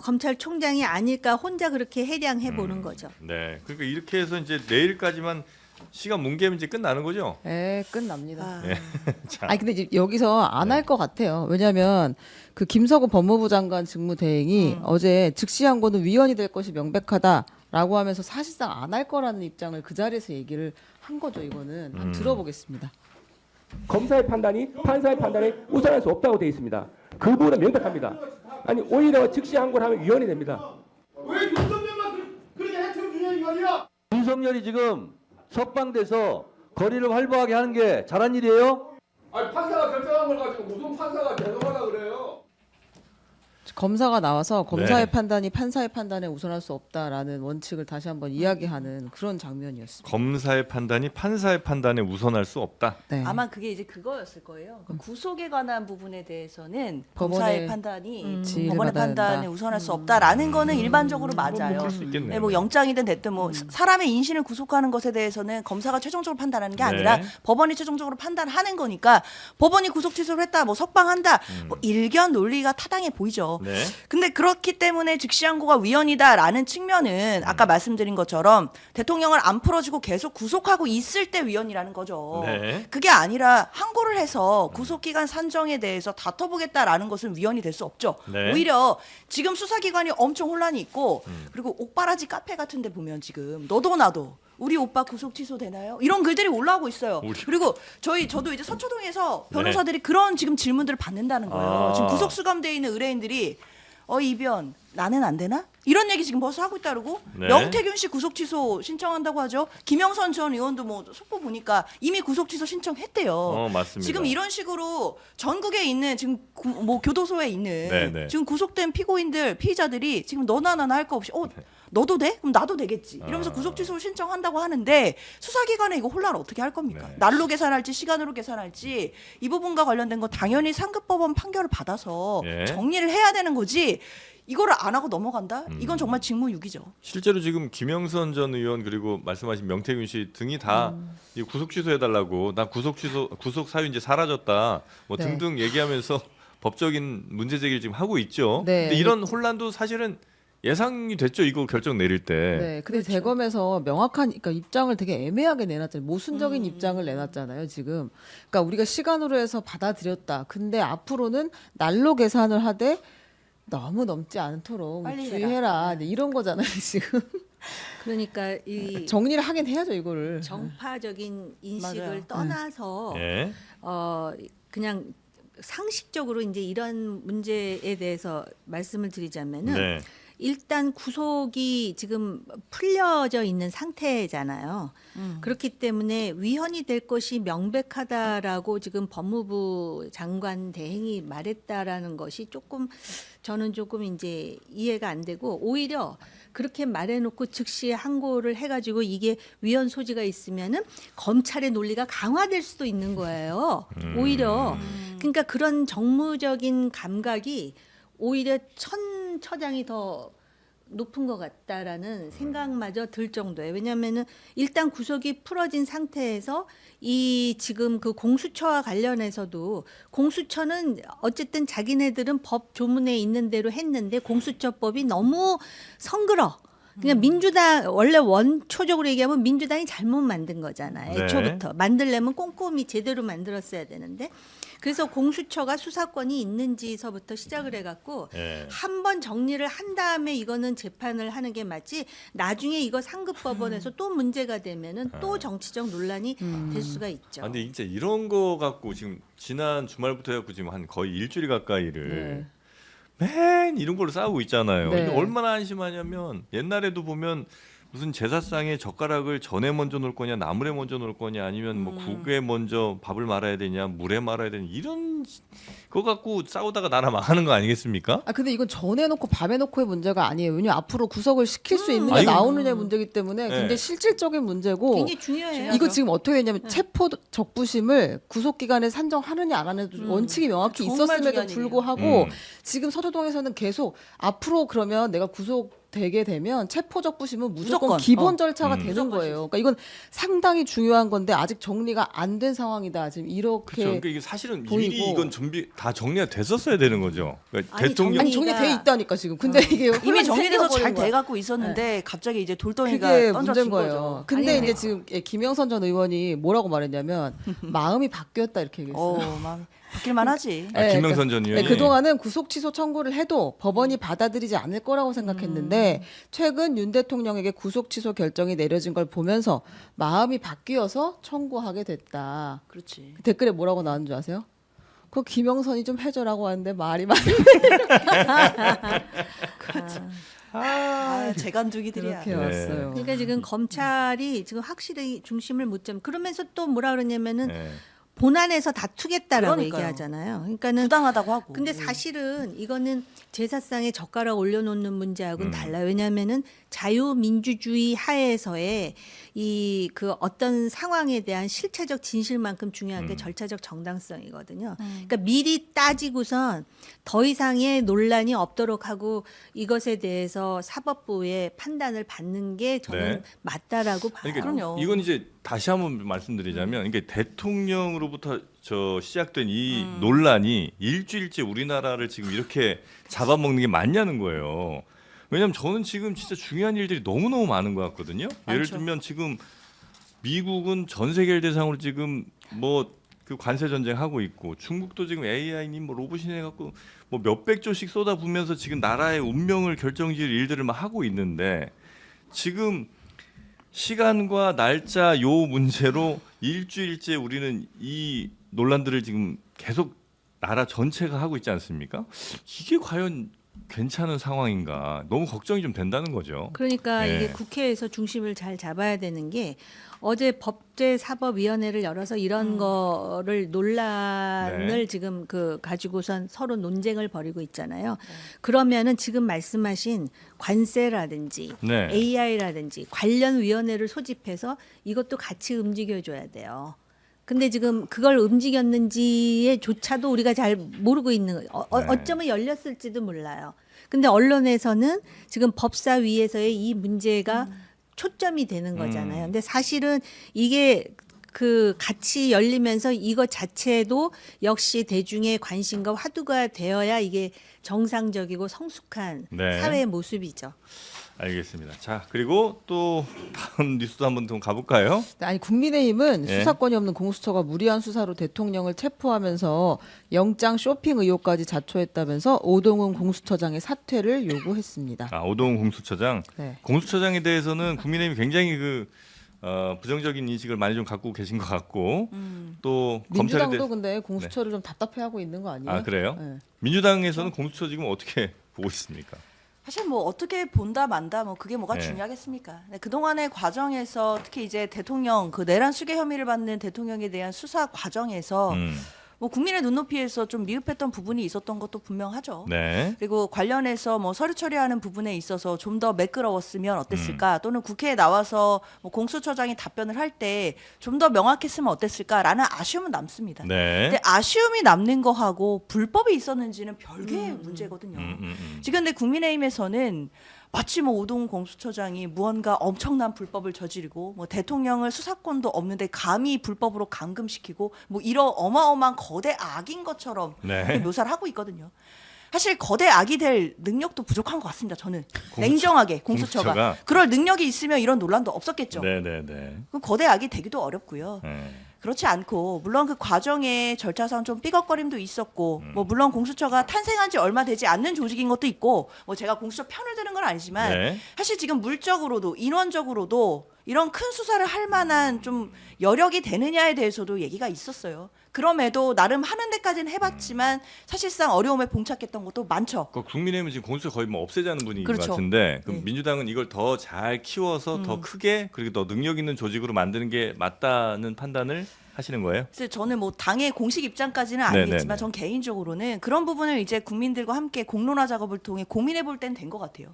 검찰총장이 아닐까 혼자 그렇게 해량해 보는 거죠. 네. 그러니까 이렇게 해서 이제 내일까지만 시간 뭉개면 이제 끝나는 거죠. 네, 끝납니다. 아, 자. 아니 근데 이제 여기서 안 할 것 같아요. 왜냐하면 그 김석우 법무부 장관 직무대행이 어제 즉시항고는 위헌이 될 것이 명백하다라고 하면서 사실상 안 할 거라는 입장을 그 자리에서 얘기를 한 거죠. 이거는 한번 들어보겠습니다. 검사의 판단이 판사의 판단에 우선할 수 없다고 되어 있습니다. 그 부분은 명백합니다. 아니 오히려 즉시 항고를 하면 위헌이 됩니다. 왜 윤석열만 그렇게 해치고 주냐 이 말이야? 윤석열이 지금 석방돼서 거리를 활보하게 하는 게 잘한 일이에요? 아니 판사가 결정한 걸 가지고 무슨 판사가 개정하라 그래요? 검사가 나와서 검사의 네. 판단이 판사의 판단에 우선할 수 없다라는 원칙을 다시 한번 이야기하는 그런 장면이었습니다. 검사의 판단이 판사의 판단에 우선할 수 없다. 네. 아마 그게 이제 그거였을 거예요. 그러니까 구속에 관한 부분에 대해서는 법원의 검사의 판단이 지휘를 법원의 받아야 판단에 된다. 우선할 수 없다라는 거는 일반적으로 맞아요. 그럴 수 있겠네요. 네, 뭐 영장이든 됐든 뭐 사람의 인신을 구속하는 것에 대해서는 검사가 최종적으로 판단하는 게 아니라 네. 법원이 최종적으로 판단하는 거니까 법원이 구속 취소를 했다, 뭐 석방한다, 뭐 일견 논리가 타당해 보이죠. 네. 근데 그렇기 때문에 즉시항고가 위헌이다라는 측면은 아까 말씀드린 것처럼 대통령을 안 풀어주고 계속 구속하고 있을 때 위헌이라는 거죠. 네. 그게 아니라 항고를 해서 구속기간 산정에 대해서 다퉈보겠다라는 것은 위헌이 될 수 없죠. 네. 오히려 지금 수사기관이 엄청 혼란이 있고 그리고 옥바라지 카페 같은 데 보면 지금 너도 나도 우리 오빠 구속 취소되나요? 이런 글들이 올라오고 있어요. 그리고 저도 이제 서초동에서 변호사들이 그런 지금 질문들을 받는다는 거예요. 아. 지금 구속 수감돼 있는 의뢰인들이 이변 나는 안 되나? 이런 얘기 지금 벌써 하고 있다고. 네. 명태균 씨 구속 취소 신청한다고 하죠. 김영선 전 의원도 뭐 속보 보니까 이미 구속 취소 신청했대요. 맞습니다. 지금 이런 식으로 전국에 있는 지금 뭐 교도소에 있는 네. 지금 구속된 피고인들 피의자들이 지금 너나 나나 할 거 없이 너도 돼? 그럼 나도 되겠지. 이러면서 구속 취소 신청한다고 하는데 수사기관에 이거 혼란을 어떻게 할 겁니까? 네. 날로 계산할지 시간으로 계산할지 이 부분과 관련된 거 당연히 상급법원 판결을 받아서 예. 정리를 해야 되는 거지. 이거를 안 하고 넘어간다? 이건 정말 직무유기죠. 실제로 지금 김영선 전 의원 그리고 말씀하신 명태균 씨 등이 다 이 구속 취소해달라고 나 구속 사유 이제 사라졌다 뭐 네. 등등 얘기하면서 법적인 문제 제기를 지금 하고 있죠. 네. 근데 이런 혼란도 사실은 예상이 됐죠. 이거 결정 내릴 때. 네, 근데 대검에서 명확한 그러니까 입장을 되게 애매하게 내놨잖아요. 모순적인 입장을 내놨잖아요, 지금. 그러니까 우리가 시간으로 해서 받아들였다. 근데 앞으로는 날로 계산을 하되 너무 넘지 않도록 빨리 주의해라. 네, 이런 거잖아요, 지금. 그러니까 이 정리를 하긴 해야죠, 이거를. 정파적인 인식을 맞아요. 떠나서 예. 그냥 상식적으로 이제 이런 문제에 대해서 말씀을 드리자면은 네. 일단 구속이 지금 풀려져 있는 상태잖아요. 그렇기 때문에 위헌이 될 것이 명백하다라고 지금 법무부 장관 대행이 말했다라는 것이 저는 조금 이제 이해가 안 되고 오히려 그렇게 말해놓고 즉시 항고를 해가지고 이게 위헌 소지가 있으면은 검찰의 논리가 강화될 수도 있는 거예요. 오히려 그러니까 그런 정무적인 감각이 오히려 처장이 더 높은 것 같다라는 생각마저 들 정도예요. 왜냐하면은 일단 구속이 풀어진 상태에서 이 지금 그 공수처와 관련해서도 공수처는 어쨌든 자기네들은 법 조문에 있는 대로 했는데 공수처법이 너무 성글어. 그냥 민주당 원래 원초적으로 얘기하면 민주당이 잘못 만든 거잖아요. 네. 애초부터 만들려면 꼼꼼히 제대로 만들었어야 되는데 그래서 공수처가 수사권이 있는지서부터 시작을 해갖고 예. 한 번 정리를 한 다음에 이거는 재판을 하는 게 맞지 나중에 이거 상급법원에서 또 문제가 되면은 또 정치적 논란이 될 수가 있죠. 근데 진짜 이런 거 갖고 지금 지난 주말부터 해갖고 지금 한 거의 일주일 가까이를 맨 이런 걸로 싸우고 있잖아요. 네. 근데 얼마나 한심하냐면 옛날에도 보면 무슨 제사상에 젓가락을 전에 먼저 놓을 거냐 나물에 먼저 놓을 거냐 아니면 뭐 국에 먼저 밥을 말아야 되냐 물에 말아야 되냐 이런 거 갖고 싸우다가 나라 망하는 거 아니겠습니까? 근데 이건 전에 놓고 밤에 놓고의 문제가 아니에요. 왜냐면 앞으로 구속을 시킬 수 있느냐 아이고. 나오느냐의 문제이기 때문에 네. 굉장히 실질적인 문제고 굉장히 중요해요. 이거 지금 어떻게 되냐면 체포 적부심을 구속 기간에 산정하느냐 안 하느냐 원칙이 명확히 정말 있었음에도 중요한 불구하고 지금 서초동에서는 계속 앞으로 그러면 내가 구속되게 되면 체포 적부심은 무조건 무조건. 기본 절차가 되는 무조건 거예요. 그러니까 이건 상당히 중요한 건데 아직 정리가 안 된 상황이다. 지금 이렇게 그렇죠. 그러니까 이게 사실은 보이고. 미리 이건 준비 다 정리가 됐었어야 되는 거죠. 그러니까 아니, 대통령 아니 정리가- 정리돼 있다니까 지금. 근데 이게 이미 혼란이 정리돼서 잘 생겨버린 거야. 돼갖고 있었는데 갑자기 이제 돌덩이가 그게 던져진 문제인 거예요. 거죠. 근데 아니, 이제 지금 김영선 전 의원이 뭐라고 말했냐면 마음이 바뀌었다 이렇게 얘기했어요. 마음이 바뀔만 하지. 네, 김명선 전 의원이 그동안은 구속 취소 청구를 해도 법원이 받아들이지 않을 거라고 생각했는데 최근 윤 대통령에게 구속 취소 결정이 내려진 걸 보면서 마음이 바뀌어서 청구하게 됐다. 그렇지. 댓글에 뭐라고 나왔는 줄 아세요? 그 김영선이 좀 해줘라고 하는데 말이 많네. 재간두기들이야. 이렇게 왔어요. 그러니까 지금 검찰이 지금 확실히 중심을 못 잡. 그러면서 또 뭐라 그러냐면은 네. 본안에서 다투겠다라고 그러니까요. 얘기하잖아요. 그러니까는 부당하다고 하고. 근데 사실은 이거는 제사상에 젓가락 올려놓는 문제하고는 달라요. 왜냐하면은 자유민주주의 하에서의 이 그 어떤 상황에 대한 실체적 진실만큼 중요한 게 절차적 정당성이거든요. 그러니까 미리 따지고선 더 이상의 논란이 없도록 하고 이것에 대해서 사법부의 판단을 받는 게 저는 네. 맞다라고 봐요. 그러니까 그럼요. 이건 이제 다시 한번 말씀드리자면 이게 대통령으로부터 시작된 이 논란이 일주일째 우리나라를 지금 이렇게 잡아먹는 게 맞냐는 거예요. 왜냐하면 저는 지금 진짜 중요한 일들이 너무너무 많은 것 같거든요. 예를 많죠. 들면 지금 미국은 전 세계를 대상으로 지금 뭐 그 관세 전쟁 하고 있고 중국도 지금 AI니 뭐 로봇이니 해갖고 뭐 몇백 조씩 쏟아부으면서 지금 나라의 운명을 결정지을 일들을 막 하고 있는데 지금 시간과 날짜 요 문제로 일주일째 우리는 이 논란들을 지금 계속 나라 전체가 하고 있지 않습니까? 이게 과연 괜찮은 상황인가? 너무 걱정이 좀 된다는 거죠. 그러니까 네. 이게 국회에서 중심을 잘 잡아야 되는 게 어제 법제사법위원회를 열어서 이런 거를 논란을 네. 지금 그 가지고선 서로 논쟁을 벌이고 있잖아요. 그러면은 지금 말씀하신 관세라든지 네. AI라든지 관련 위원회를 소집해서 이것도 같이 움직여줘야 돼요. 근데 지금 그걸 움직였는지조차도 우리가 잘 모르고 있는 네. 어쩌면 열렸을지도 몰라요. 근데 언론에서는 지금 법사위에서의 이 문제가 초점이 되는 거잖아요. 근데 사실은 이게 그 같이 열리면서 이것 자체도 역시 대중의 관심과 화두가 되어야 이게 정상적이고 성숙한 네. 사회의 모습이죠. 알겠습니다. 자, 그리고 또 다음 뉴스도 한번 좀 가볼까요? 아니 국민의힘은 예. 수사권이 없는 공수처가 무리한 수사로 대통령을 체포하면서 영장 쇼핑 의혹까지 자초했다면서 오동훈 공수처장의 사퇴를 요구했습니다. 아, 오동훈 공수처장. 네. 공수처장에 대해서는 국민의힘이 굉장히 부정적인 인식을 많이 좀 갖고 계신 것 같고 또 검찰에 민주당도 대해 근데 공수처를 좀 답답해하고 있는 거 아니에요? 아, 그래요? 네. 민주당에서는 공수처 지금 어떻게 보고 있습니까? 사실 뭐 어떻게 본다 만다 뭐 그게 뭐가 네. 중요하겠습니까? 네, 그동안의 과정에서 특히 이제 대통령 그 내란 수괴 혐의를 받는 대통령에 대한 수사 과정에서 뭐 국민의 눈높이에서 좀 미흡했던 부분이 있었던 것도 분명하죠. 네. 그리고 관련해서 뭐 서류 처리하는 부분에 있어서 좀 더 매끄러웠으면 어땠을까? 또는 국회에 나와서 뭐 공수처장이 답변을 할 때 좀 더 명확했으면 어땠을까라는 아쉬움은 남습니다. 네. 근데 아쉬움이 남는 거하고 불법이 있었는지는 별개의 문제거든요. 지금 근데 국민의힘에서는 마치 뭐 오동훈 공수처장이 무언가 엄청난 불법을 저지르고 뭐 대통령을 수사권도 없는데 감히 불법으로 감금시키고 뭐 이런 어마어마한 거대 악인 것처럼 네. 묘사를 하고 있거든요. 사실 거대 악이 될 능력도 부족한 것 같습니다. 저는 냉정하게 공수처가 그럴 능력이 있으면 이런 논란도 없었겠죠. 네네네. 그럼 거대 악이 되기도 어렵고요. 네. 그렇지 않고 물론 그 과정에 절차상 좀 삐걱거림도 있었고 뭐 물론 공수처가 탄생한 지 얼마 되지 않는 조직인 것도 있고 뭐 제가 공수처 편을 드는 건 아니지만 네. 사실 지금 물적으로도 인원적으로도 이런 큰 수사를 할 만한 좀 여력이 되느냐에 대해서도 얘기가 있었어요. 그럼에도 나름 하는 데까지는 해봤지만 사실상 어려움에 봉착했던 것도 많죠. 그 국민의힘은 지금 공수처 거의 뭐 없애자는 분위기인 그렇죠. 것 같은데 그럼 네. 민주당은 이걸 더 잘 키워서 더 크게 그리고 더 능력 있는 조직으로 만드는 게 맞다는 판단을 하시는 거예요? 그래서 저는 뭐 당의 공식 입장까지는 네네네. 아니겠지만 전 개인적으로는 그런 부분을 이제 국민들과 함께 공론화 작업을 통해 고민해 볼 땐 된 것 같아요.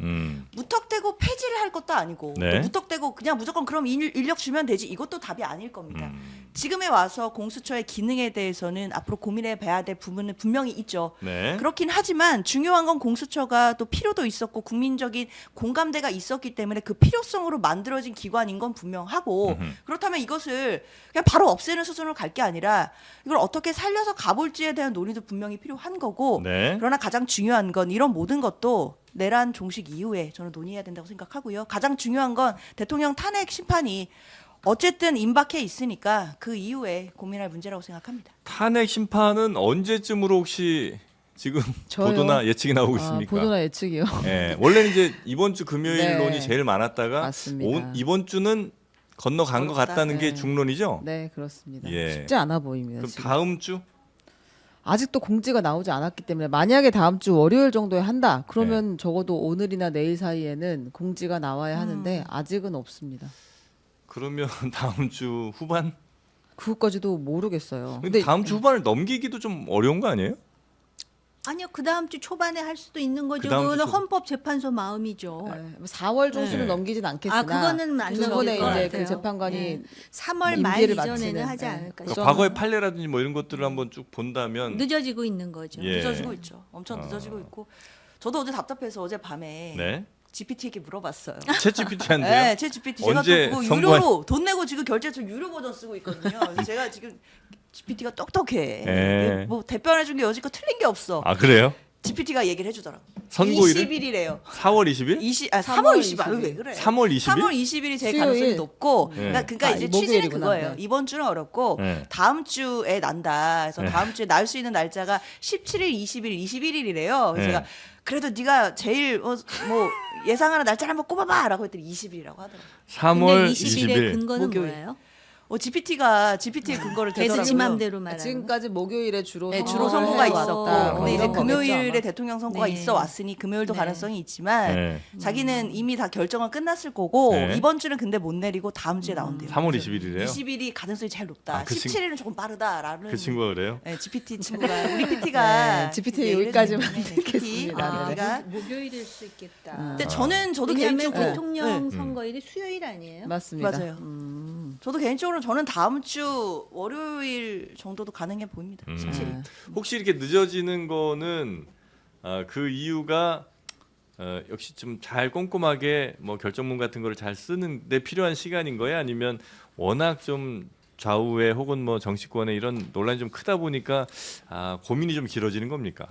무턱대고 폐지를 할 것도 아니고 네. 또 무턱대고 그냥 무조건 그럼 인력 주면 되지 이것도 답이 아닐 겁니다. 지금에 와서 공수처의 기능에 대해서는 앞으로 고민해 봐야 될 부분은 분명히 있죠. 네. 그렇긴 하지만 중요한 건 공수처가 또 필요도 있었고 국민적인 공감대가 있었기 때문에 그 필요성으로 만들어진 기관인 건 분명하고 그렇다면 이것을 그냥 바로 없애는 수준으로 갈 게 아니라 이걸 어떻게 살려서 가볼지에 대한 논의도 분명히 필요한 거고 네. 그러나 가장 중요한 건 이런 모든 것도 내란 종식 이후에 저는 논의해야 된다고 생각하고요. 가장 중요한 건 대통령 탄핵 심판이 어쨌든 임박해 있으니까 그 이후에 고민할 문제라고 생각합니다. 탄핵 심판은 언제쯤으로 혹시 지금 저요? 보도나 예측이 나오고 아, 있습니까? 보도나 예측이요. 예, 원래는 이제 이번 주 금요일론이 네. 제일 많았다가 맞습니다. 이번 주는 건너간 것 어렵다. 같다는 게 네. 중론이죠. 네, 그렇습니다. 예. 쉽지 않아 보입니다. 그럼 지금. 다음 주 아직도 공지가 나오지 않았기 때문에 만약에 다음 주 월요일 정도에 한다. 네. 그러면 적어도 오늘이나 내일 사이에는 공지가 나와야 하는데 아직은 없습니다. 그러면 다음 주 후반? 그것까지도 모르겠어요. 근데 다음 주 후반을 넘기기도 좀 어려운 거 아니에요? 아니요, 그 다음 주 초반에 할 수도 있는 거죠. 그다음 주 그거는 초반. 헌법재판소 마음이죠. 네, 4월 중순을 네. 넘기진 않겠으나 아, 그거는 안 두 넘길 분의 것 이제 같아요. 그 재판관이 네. 3월 말 임기를 이전에는 마치는, 하지 네. 않을까 그러니까 싶어요. 과거의 판례라든지 뭐 이런 것들을 한번 쭉 본다면 늦어지고 있는 거죠. 예. 늦어지고 있죠. 엄청 늦어지고 있고 저도 어제 답답해서 어제 밤에 네. GPT에게 물어봤어요. 챗GPT한테요. 네, 제 GPT 제가 언제 또 그거 선고할- 유료로 돈 내고 지금 결제해서 유료 버전 쓰고 있거든요. 그래서 제가 지금 GPT가 똑똑해. 예. 뭐 대변해 준 게 여지껏 틀린 게 없어. 아 그래요? GPT가 얘기를 해주더라고. 선고일을 20일이래요. 4월 20일? 3월 20일. 아, 왜 그래? 3월 20일? 3월 20일이 제일 수요일. 가능성이 높고, 네. 그러니까 아, 이제 취지는 목요일이구나. 그거예요. 네. 이번 주는 어렵고 네. 다음 주에 난다. 그래서 네. 다음 주에 날 수 있는 날짜가 17일, 20일, 21일이래요. 그래서 네. 제가 그래도 네가 제일 뭐 예상하는 날짜를 한번 꼽아봐라고 했더니 20일이라고 하더라고. 3월 근데 20일의 20일. 근거는 목요일. 뭐예요? GPT의 근거를 걔들 지 대더라고요. 맘대로 말하는. 지금까지 목요일에 주로 네, 선거를 주로 선거가 해왔다. 있었고, 뭐 근데 이제 이런 거겠죠, 금요일에 아마. 대통령 선거가 네. 있어 왔으니 금요일도 네. 가능성이 있지만 네. 자기는 이미 다 결정은 끝났을 거고 네. 이번 주는 근데 못 내리고 다음 주에 나온대요. 3월 20일이래요. 20일이 가능성이 제일 높다. 아, 그 17일은 조금 빠르다라는. 그 친구가 그래요? 네, GPT 친구가 우리 PT가 네, GPT 여기까지만 듣겠습니다. 네. PT가. 목요일일 수 있겠다. 근데 저도 왜냐하면 개인적으로 대통령 네. 선거일이 수요일 아니에요? 맞습니다. 맞아요. 저도 개인적으로 저는 다음 주 월요일 정도도 가능해 보입니다. 17일. 네. 혹시 이렇게 늦어지는 거는 그 이유가 역시 좀 잘 꼼꼼하게 뭐 결정문 같은 거를 잘 쓰는데 필요한 시간인 거예요? 아니면 워낙 좀 좌우에 혹은 뭐 정치권에 이런 논란이 좀 크다 보니까 고민이 좀 길어지는 겁니까?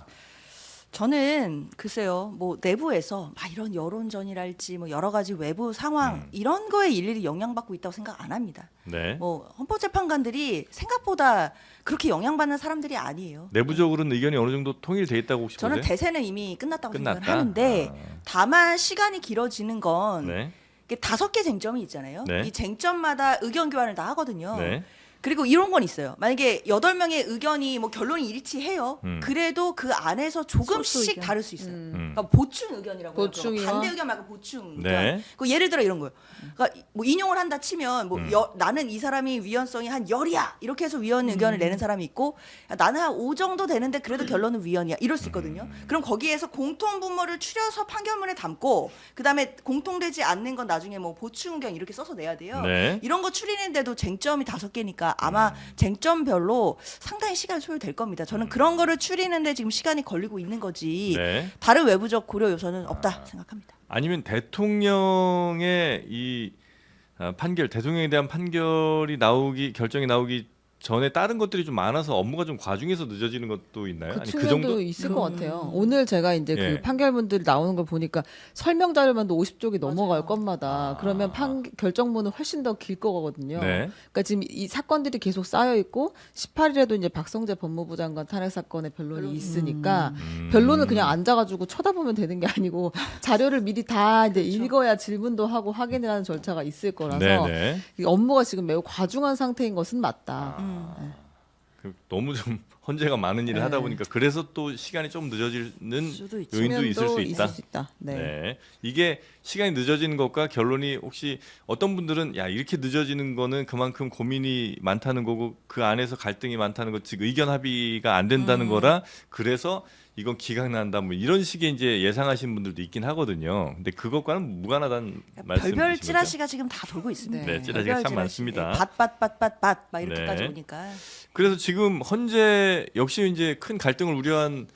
저는 글쎄요, 뭐 내부에서 막 이런 여론전이랄지 뭐 여러 가지 외부 상황 이런 거에 일일이 영향받고 있다고 생각 안 합니다. 네. 뭐 헌법재판관들이 생각보다 그렇게 영향받는 사람들이 아니에요. 내부적으로는 의견이 어느 정도 통일돼 있다고 혹시 저는 보세요? 대세는 이미 끝났다고 끝났다? 생각을 하는데 다만 시간이 길어지는 건 네. 이게 5개 쟁점이 있잖아요. 네. 이 쟁점마다 의견 교환을 다 하거든요. 네. 그리고 이런 건 있어요. 만약에 8명의 의견이 뭐 결론이 일치해요. 그래도 그 안에서 소수 조금씩 의견. 다를 수 있어요. 음. 그러니까 보충 의견이라고 해요. 보충이요? 반대 의견 말고 보충 의견. 네. 그 예를 들어 이런 거예요. 그러니까 뭐 인용을 한다 치면 뭐 나는 이 사람이 위헌성이 한 10이야. 이렇게 해서 위헌 의견을 내는 사람이 있고 야, 나는 한 5 정도 되는데 그래도 결론은 위헌이야. 이럴 수 있거든요. 그럼 거기에서 공통 분모를 추려서 판결문에 담고 그다음에 공통되지 않는 건 나중에 뭐 보충 의견 이렇게 써서 내야 돼요. 네. 이런 거 추리는데도 쟁점이 5개니까 아마 쟁점별로 상당히 시간이 소요될 겁니다. 저는 그런 거를 추리는데 지금 시간이 걸리고 있는 거지 네. 다른 외부적 고려 요소는 없다 생각합니다. 아니면 대통령의 이 판결, 대통령에 대한 판결이 결정이 나오기 전에 다른 것들이 좀 많아서 업무가 좀 과중해서 늦어지는 것도 있나요? 그 아니 측면도 그 정도? 있을 것 같아요. 오늘 제가 이제 예. 그 판결문들이 나오는 걸 보니까 설명 자료만도 50쪽이 넘어갈 것마다 그러면 결정문은 훨씬 더 길 거거든요. 네. 그러니까 지금 이 사건들이 계속 쌓여 있고 18일에도 이제 박성재 법무부 장관 탄핵 사건의 변론이 있으니까 변론을 그냥 앉아가지고 쳐다보면 되는 게 아니고 자료를 미리 다 이제 읽어야 질문도 하고 확인을 하는 절차가 있을 거라서 네네. 이 업무가 지금 매우 과중한 상태인 것은 맞다. 너무 좀 헌재가 많은 일을 네. 하다 보니까 그래서 또 시간이 좀 늦어지는 수도 있죠. 요인도 있을 수 있다. 네. 네. 이게 시간이 늦어지는 것과 결론이 혹시 어떤 분들은 야 이렇게 늦어지는 거는 그만큼 고민이 많다는 거고 그 안에서 갈등이 많다는 것, 즉 의견 합의가 안 된다는 거라 그래서 이건 기각난다 뭐 이런 식의 이제 예상하시는 분들도 있긴 하거든요. 근데 그것과는 무관하다는 말씀이신 별별 거죠? 찌라시가 지금 다 돌고 있습니다. 네, 찌라시가 참 많습니다. 밭밭밭밭밭 막 이렇게까지 네. 오니까. 그래서 지금 헌재 역시 이제 큰 갈등을 우려한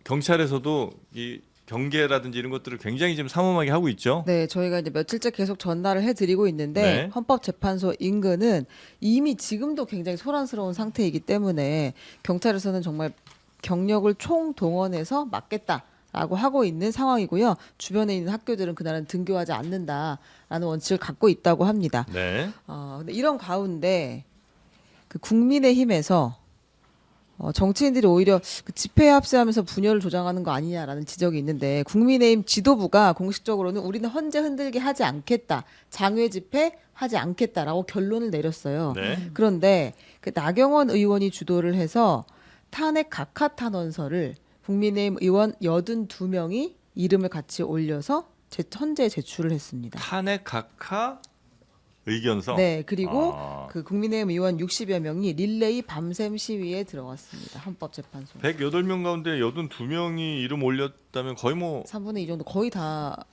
경찰에서도 이 경계라든지 이런 것들을 굉장히 지금 삼엄하게 하고 있죠. 네, 저희가 이제 며칠째 계속 전달을 해드리고 있는데 네. 헌법재판소 인근은 이미 지금도 굉장히 소란스러운 상태이기 때문에 경찰에서는 정말 경력을 총동원해서 막겠다라고 하고 있는 상황이고요. 주변에 있는 학교들은 그날은 등교하지 않는다라는 원칙을 갖고 있다고 합니다. 네. 근데 이런 가운데 그 국민의힘에서 정치인들이 오히려 그 집회에 합세하면서 분열을 조장하는 거 아니냐라는 지적이 있는데 국민의힘 지도부가 공식적으로는 우리는 헌재 흔들게 하지 않겠다, 장외 집회 하지 않겠다라고 결론을 내렸어요. 네. 그런데 그 나경원 의원이 주도를 해서 탄핵 각하 탄원서를 국민의힘 의원 82명이 이름을 같이 올려서 헌재에 제출을 했습니다. 탄핵 각하 의견서. 네, 그리고 아. 그 국민의힘 의원 60여 명이 릴레이 밤샘 시위에 들어갔습니다. 헌법재판소. 108명 가운데 82명이 이름 올렸다면 거의 뭐 3분의 2 정도 거의 다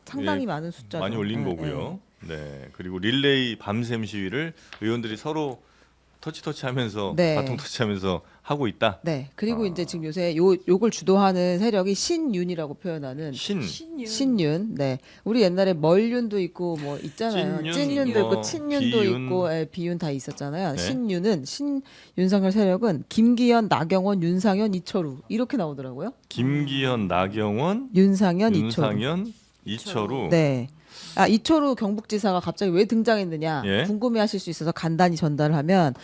상당히 예, 많은 숫자죠. 많이 올린 네, 거고요. 네. 그리고 릴레이 밤샘 시위를 의원들이 서로 터치하면서 네. 바통 터치하면서 하고 있다. 네. 그리고 아. 이제 지금 요새 요걸 주도하는 세력이 신윤이라고 표현하는 신윤. 네. 우리 옛날에 멀윤도 있고 뭐 있잖아요. 찐윤, 찐윤도 뭐 있고 친윤도 비윤. 있고 비윤 다 있었잖아요. 네. 신윤은 윤석열 세력은 김기현, 나경원, 윤상현, 이철우 이렇게 나오더라고요. 김기현, 나경원, 윤상현, 이철우. 네. 이철우 경북지사가 갑자기 왜 등장했느냐 예. 궁금해하실 수 있어서 간단히 전달을 하면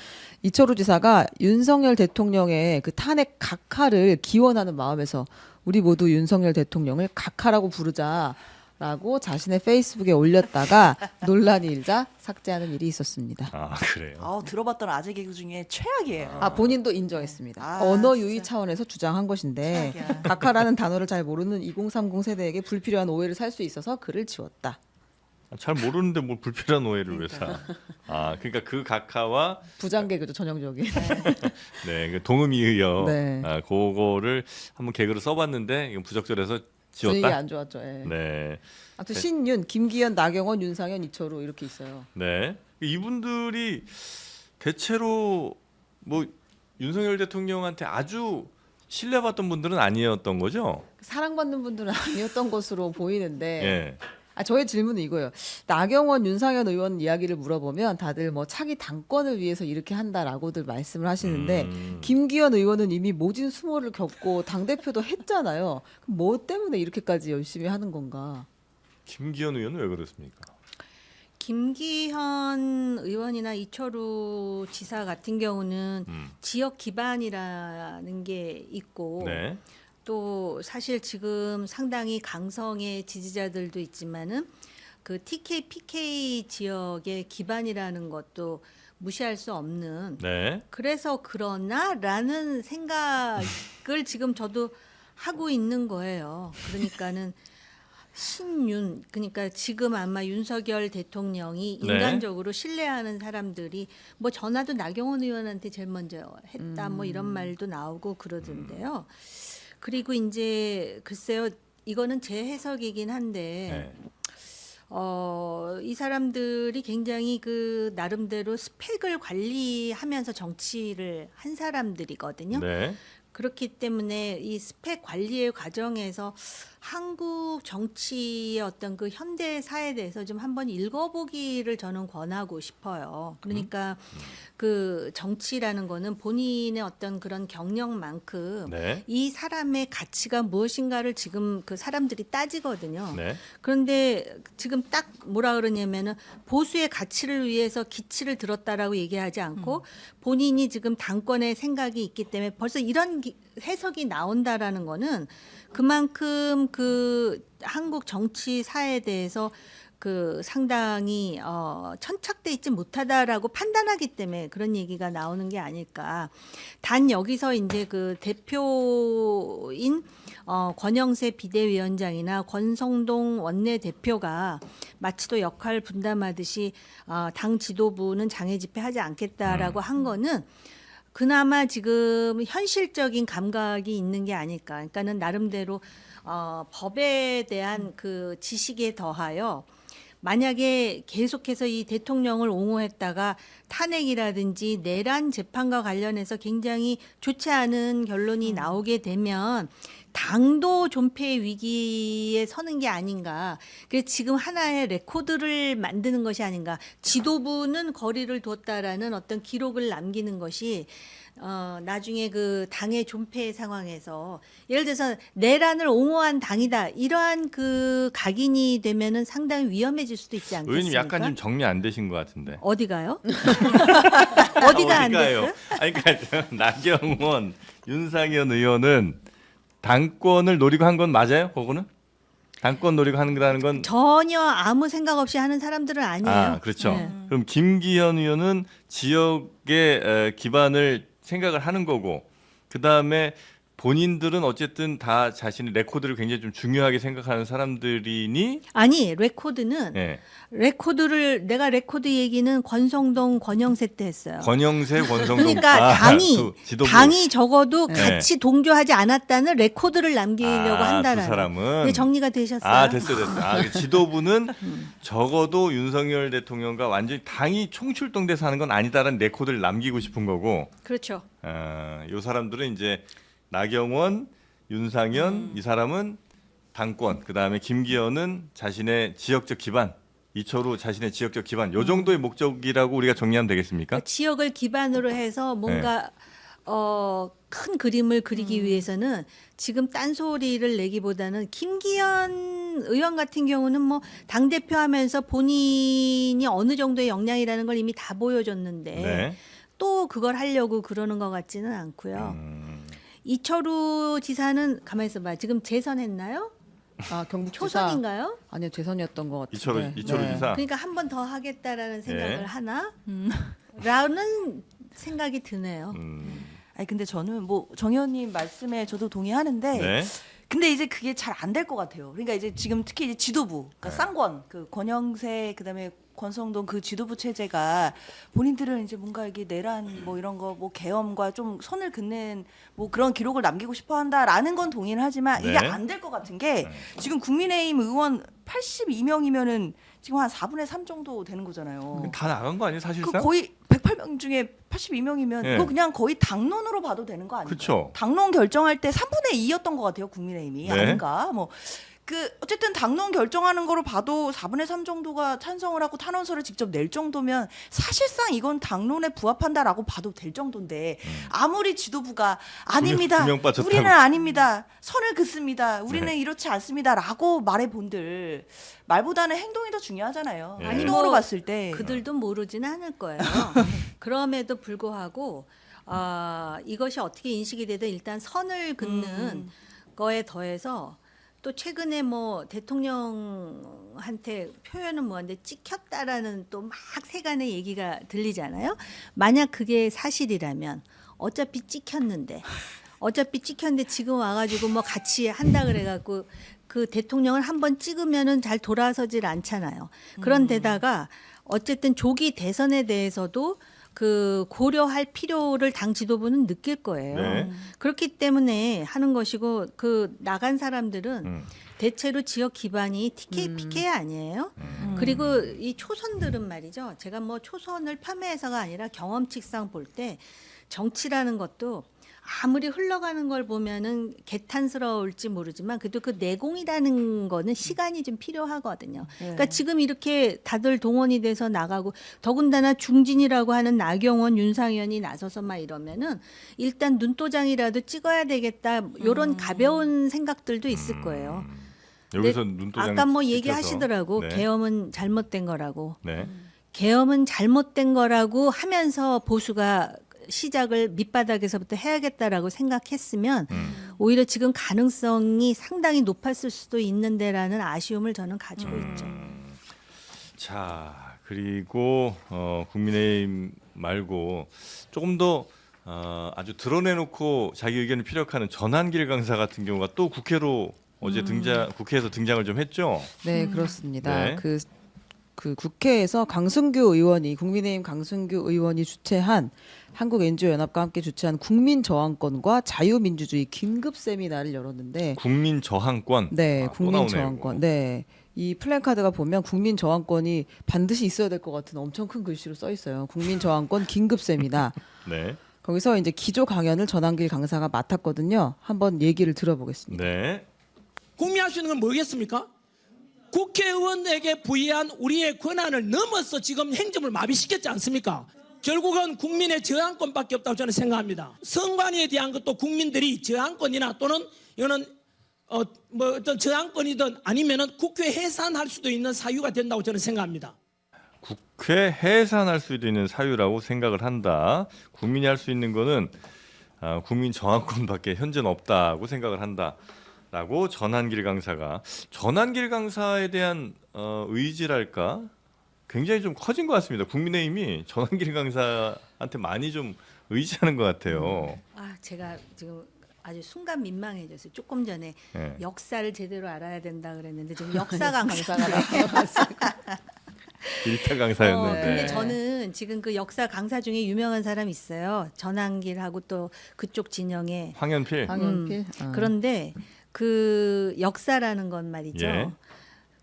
이철우 지사가 윤석열 대통령의 그 탄핵 각하를 기원하는 마음에서 우리 모두 윤석열 대통령을 각하라고 부르자라고 자신의 페이스북에 올렸다가 논란이 일자 삭제하는 일이 있었습니다. 아, 그래요. 들어봤던 아재 개그 중에 최악이에요. 본인도 인정했습니다. 아, 언어 진짜. 유희 차원에서 주장한 것인데 최악이야. 각하라는 단어를 잘 모르는 2030 세대에게 불필요한 오해를 살 수 있어서 글을 지웠다. 잘 모르는데 뭘 불필요한 오해를 왜 사? 아, 그러니까 그 각하와 부장 개그죠 전형적인. 네, 그 동음이 의어 네. 그거를 한번 개그로 써봤는데 이건 부적절해서 분위기 지웠다. 안 좋았죠. 예. 네, 아무튼 신윤, 김기현, 나경원, 윤상현, 이철우 이렇게 있어요. 네. 이분들이 대체로 뭐 윤석열 대통령한테 아주 신뢰받던 분들은 아니었던 거죠? 사랑받는 분들은 아니었던 것으로 보이는데 예. 저의 질문은 이거예요. 나경원, 윤상현 의원 이야기를 물어보면 다들 뭐 차기 당권을 위해서 이렇게 한다라고들 말씀을 하시는데 김기현 의원은 이미 모진 수모를 겪고 당대표도 했잖아요. 그럼 뭐 때문에 이렇게까지 열심히 하는 건가? 김기현 의원은 왜 그렇습니까? 김기현 의원이나 이철우 지사 같은 경우는 지역 기반이라는 게 있고 네. 또 사실 지금 상당히 강성의 지지자들도 있지만은 그 TK, PK 지역의 기반이라는 것도 무시할 수 없는 네. 그래서 그러나라는 생각을 지금 저도 하고 있는 거예요. 그러니까는 신윤 그러니까 지금 아마 윤석열 대통령이 네. 인간적으로 신뢰하는 사람들이 뭐 전화도 나경원 의원한테 제일 먼저 했다 뭐 이런 말도 나오고 그러던데요. 그리고 이제 글쎄요 이거는 제 해석이긴 한데 네. 이 사람들이 굉장히 그 나름대로 스펙을 관리하면서 정치를 한 사람들이거든요. 네. 그렇기 때문에 이 스펙 관리의 과정에서 한국 정치의 어떤 그 현대 사에 대해서 좀 한번 읽어보기를 저는 권하고 싶어요. 그러니까 그 정치라는 거는 본인의 어떤 그런 경력만큼 네. 이 사람의 가치가 무엇인가를 지금 그 사람들이 따지거든요. 네. 그런데 지금 딱 뭐라 그러냐면은 보수의 가치를 위해서 기치를 들었다라고 얘기하지 않고 본인이 지금 당권의 생각이 있기 때문에 벌써 이런 해석이 나온다라는 거는 그만큼 그 한국 정치사에 대해서 그 상당히 천착돼 있지 못하다라고 판단하기 때문에 그런 얘기가 나오는 게 아닐까. 단 여기서 이제 그 대표인 권영세 비대위원장이나 권성동 원내대표가 마치 또 역할 분담하듯이 당 지도부는 장애 집회하지 않겠다라고 한 거는 그나마 지금 현실적인 감각이 있는 게 아닐까. 그러니까는 나름대로 법에 대한 그 지식에 더하여 만약에 계속해서 이 대통령을 옹호했다가 탄핵이라든지 내란 재판과 관련해서 굉장히 좋지 않은 결론이 나오게 되면 당도 존폐 위기에 서는 게 아닌가. 그래서 지금 하나의 레코드를 만드는 것이 아닌가. 지도부는 거리를 뒀다라는 어떤 기록을 남기는 것이 나중에 그 당의 존폐 상황에서 예를 들어서 내란을 옹호한 당이다 이러한 그 각인이 되면은 상당히 위험해질 수도 있지 않겠습니까? 의원님 약간 좀 정리 안 되신 것 같은데. 어디가요? 어디가 안 어디가요? 됐어요? 아니 그러니까 나경원, 윤상현 의원은 당권을 노리고 한 건 맞아요? 그거는? 당권 노리고 하는 거라는 건 전혀 아무 생각 없이 하는 사람들은 아니에요. 그렇죠. 네. 그럼 김기현 의원은 지역의 기반을 생각을 하는 거고, 그 다음에 본인들은 어쨌든 다 자신의 레코드를 굉장히 좀 중요하게 생각하는 사람들이니 아니 레코드는 예. 레코드를 내가 레코드 얘기는 권성동 권영세 때 했어요. 권영세, 권성동 그러니까 또 지도부. 당이 적어도 네. 같이 동조하지 않았다는 레코드를 남기려고 한다는. 두 사람은 네, 정리가 되셨어요. 됐어요. 그 지도부는 적어도 윤석열 대통령과 완전히 당이 총출동돼서 하는 건 아니다라는 레코드를 남기고 싶은 거고, 그렇죠. 이 사람들은 이제 나경원, 윤상현 이 사람은 당권, 그 다음에 김기현은 자신의 지역적 기반, 이철우 자신의 지역적 기반, 요 정도의 목적이라고 우리가 정리하면 되겠습니까? 지역을 기반으로 해서 뭔가 큰 그림을 그리기 위해서는 지금 딴소리를 내기보다는 김기현 의원 같은 경우는 뭐 당대표 하면서 본인이 어느 정도의 역량이라는 걸 이미 다 보여줬는데 네. 또 그걸 하려고 그러는 것 같지는 않고요. 이철우 지사는 가만히 있어봐. 지금 재선했나요? 경북지사 초선인가요? 아니요, 재선이었던 것 같아요. 이철우 지사. 그러니까 한 번 더 하겠다라는 생각을 네. 하나? 라는 생각이 드네요. 아니 근데 저는 뭐 정 의원님 말씀에 저도 동의하는데 네. 근데 이제 그게 잘 안 될 것 같아요. 그러니까 이제 지금 특히 이제 지도부, 그러니까 네. 쌍권, 그 권영세 그다음에 권성동 그 지도부 체제가 본인들은 이제 뭔가 이게 내란 뭐 이런 거 뭐 계엄과 좀 선을 긋는 뭐 그런 기록을 남기고 싶어한다라는 건 동의는 하지만 이게 네. 안 될 것 같은 게 지금 국민의힘 의원 82명이면은 지금 한 4분의 3 정도 되는 거잖아요. 다 나간 거 아니에요, 그 사실상? 거의 108명 중에 82명이면 네. 이거 그냥 거의 당론으로 봐도 되는 거 아닌가요? 그쵸. 당론 결정할 때 3분의 2였던 것 같아요, 국민의힘이. 네. 아닌가? 뭐 그 어쨌든 당론 결정하는 거로 봐도 4분의 3 정도가 찬성을 하고 탄원서를 직접 낼 정도면 사실상 이건 당론에 부합한다라고 봐도 될 정도인데 아무리 지도부가 아닙니다. 두명 빠졌다고. 우리는 아닙니다. 선을 긋습니다. 우리는 네. 이렇지 않습니다라고 말해 본들 말보다는 행동이 더 중요하잖아요. 네. 행동으로 봤을 때. 그들도 모르지는 않을 거예요. 그럼에도 불구하고 이것이 어떻게 인식이 되든 일단 선을 긋는 거에 더해서 또 최근에 뭐 대통령한테 표현은 뭐한데 찍혔다라는 또 막 세간의 얘기가 들리잖아요. 만약 그게 사실이라면 어차피 찍혔는데 지금 와가지고 뭐 같이 한다 그래갖고 그 대통령을 한번 찍으면은 잘 돌아서질 않잖아요. 그런데다가 어쨌든 조기 대선에 대해서도 그 고려할 필요를 당 지도부는 느낄 거예요. 네. 그렇기 때문에 하는 것이고 그 나간 사람들은 대체로 지역 기반이 TK, PK 아니에요. 그리고 이 초선들은 말이죠. 제가 뭐 초선을 폄훼해서가 아니라 경험칙상 볼 때 정치라는 것도 아무리 흘러가는 걸 보면은 개탄스러울지 모르지만 그래도 그 내공이라는 거는 시간이 좀 필요하거든요. 그러니까 지금 이렇게 다들 동원이 돼서 나가고 더군다나 중진이라고 하는 나경원, 윤상현이 나서서 막 이러면은 일단 눈도장이라도 찍어야 되겠다. 이런 가벼운 생각들도 있을 거예요. 여기서 네, 눈도장 아까 뭐 찍혀서. 얘기하시더라고. 네. 계엄은 잘못된 거라고. 네. 계엄은 잘못된 거라고 하면서 보수가 시작을 밑바닥에서부터 해야겠다라고 생각했으면 오히려 지금 가능성이 상당히 높았을 수도 있는데라는 아쉬움을 저는 가지고 있죠. 자, 그리고 국민의힘 말고 조금 더 아주 드러내놓고 자기 의견을 피력하는 전한길 강사 같은 경우가 또 국회로 어제 국회에서 등장을 좀 했죠. 네, 그렇습니다. 네. 그 국회에서 국민의힘 강승규 의원이 주최한 한국 NGO 연합과 함께 주최한 국민 저항권과 자유민주주의 긴급 세미나를 열었는데 국민 저항권. 네, 또 국민 나오네요, 저항권. 이거. 네. 이 플랜카드가 보면 국민 저항권이 반드시 있어야 될 것 같은 엄청 큰 글씨로 써 있어요. 국민 저항권 긴급 세미나. 네. 거기서 이제 기조 강연을 전한길 강사가 맡았거든요. 한번 얘기를 들어보겠습니다. 네. 국민할 수 있는 건 뭐겠습니까? 국회의원에게 부여한 우리의 권한을 넘어서 지금 행정을 마비시켰지 않습니까? 결국은 국민의 저항권밖에 없다고 저는 생각합니다. 선관위에 대한 것도 국민들이 저항권이나 또는 이거는 뭐 어떤 저항권이든 아니면은 국회 해산할 수도 있는 사유가 된다고 저는 생각합니다. 국회 해산할 수도 있는 사유라고 생각을 한다. 국민이 할 수 있는 거는 국민 저항권밖에 현재는 없다고 생각을 한다라고 전한길 강사에 대한 의지랄까 굉장히 좀 커진 것 같습니다. 국민의힘이 전한길 강사한테 많이 좀 의지하는 것 같아요. 제가 지금 아주 순간 민망해졌어요. 조금 전에 네. 역사를 제대로 알아야 된다 그랬는데 지금 역사 강사가 일타 강사였는데. 근데 저는 지금 그 역사 강사 중에 유명한 사람이 있어요. 전한길하고 또 그쪽 진영에. 황현필. 황현필. 그런데 그 역사라는 건 말이죠. 예.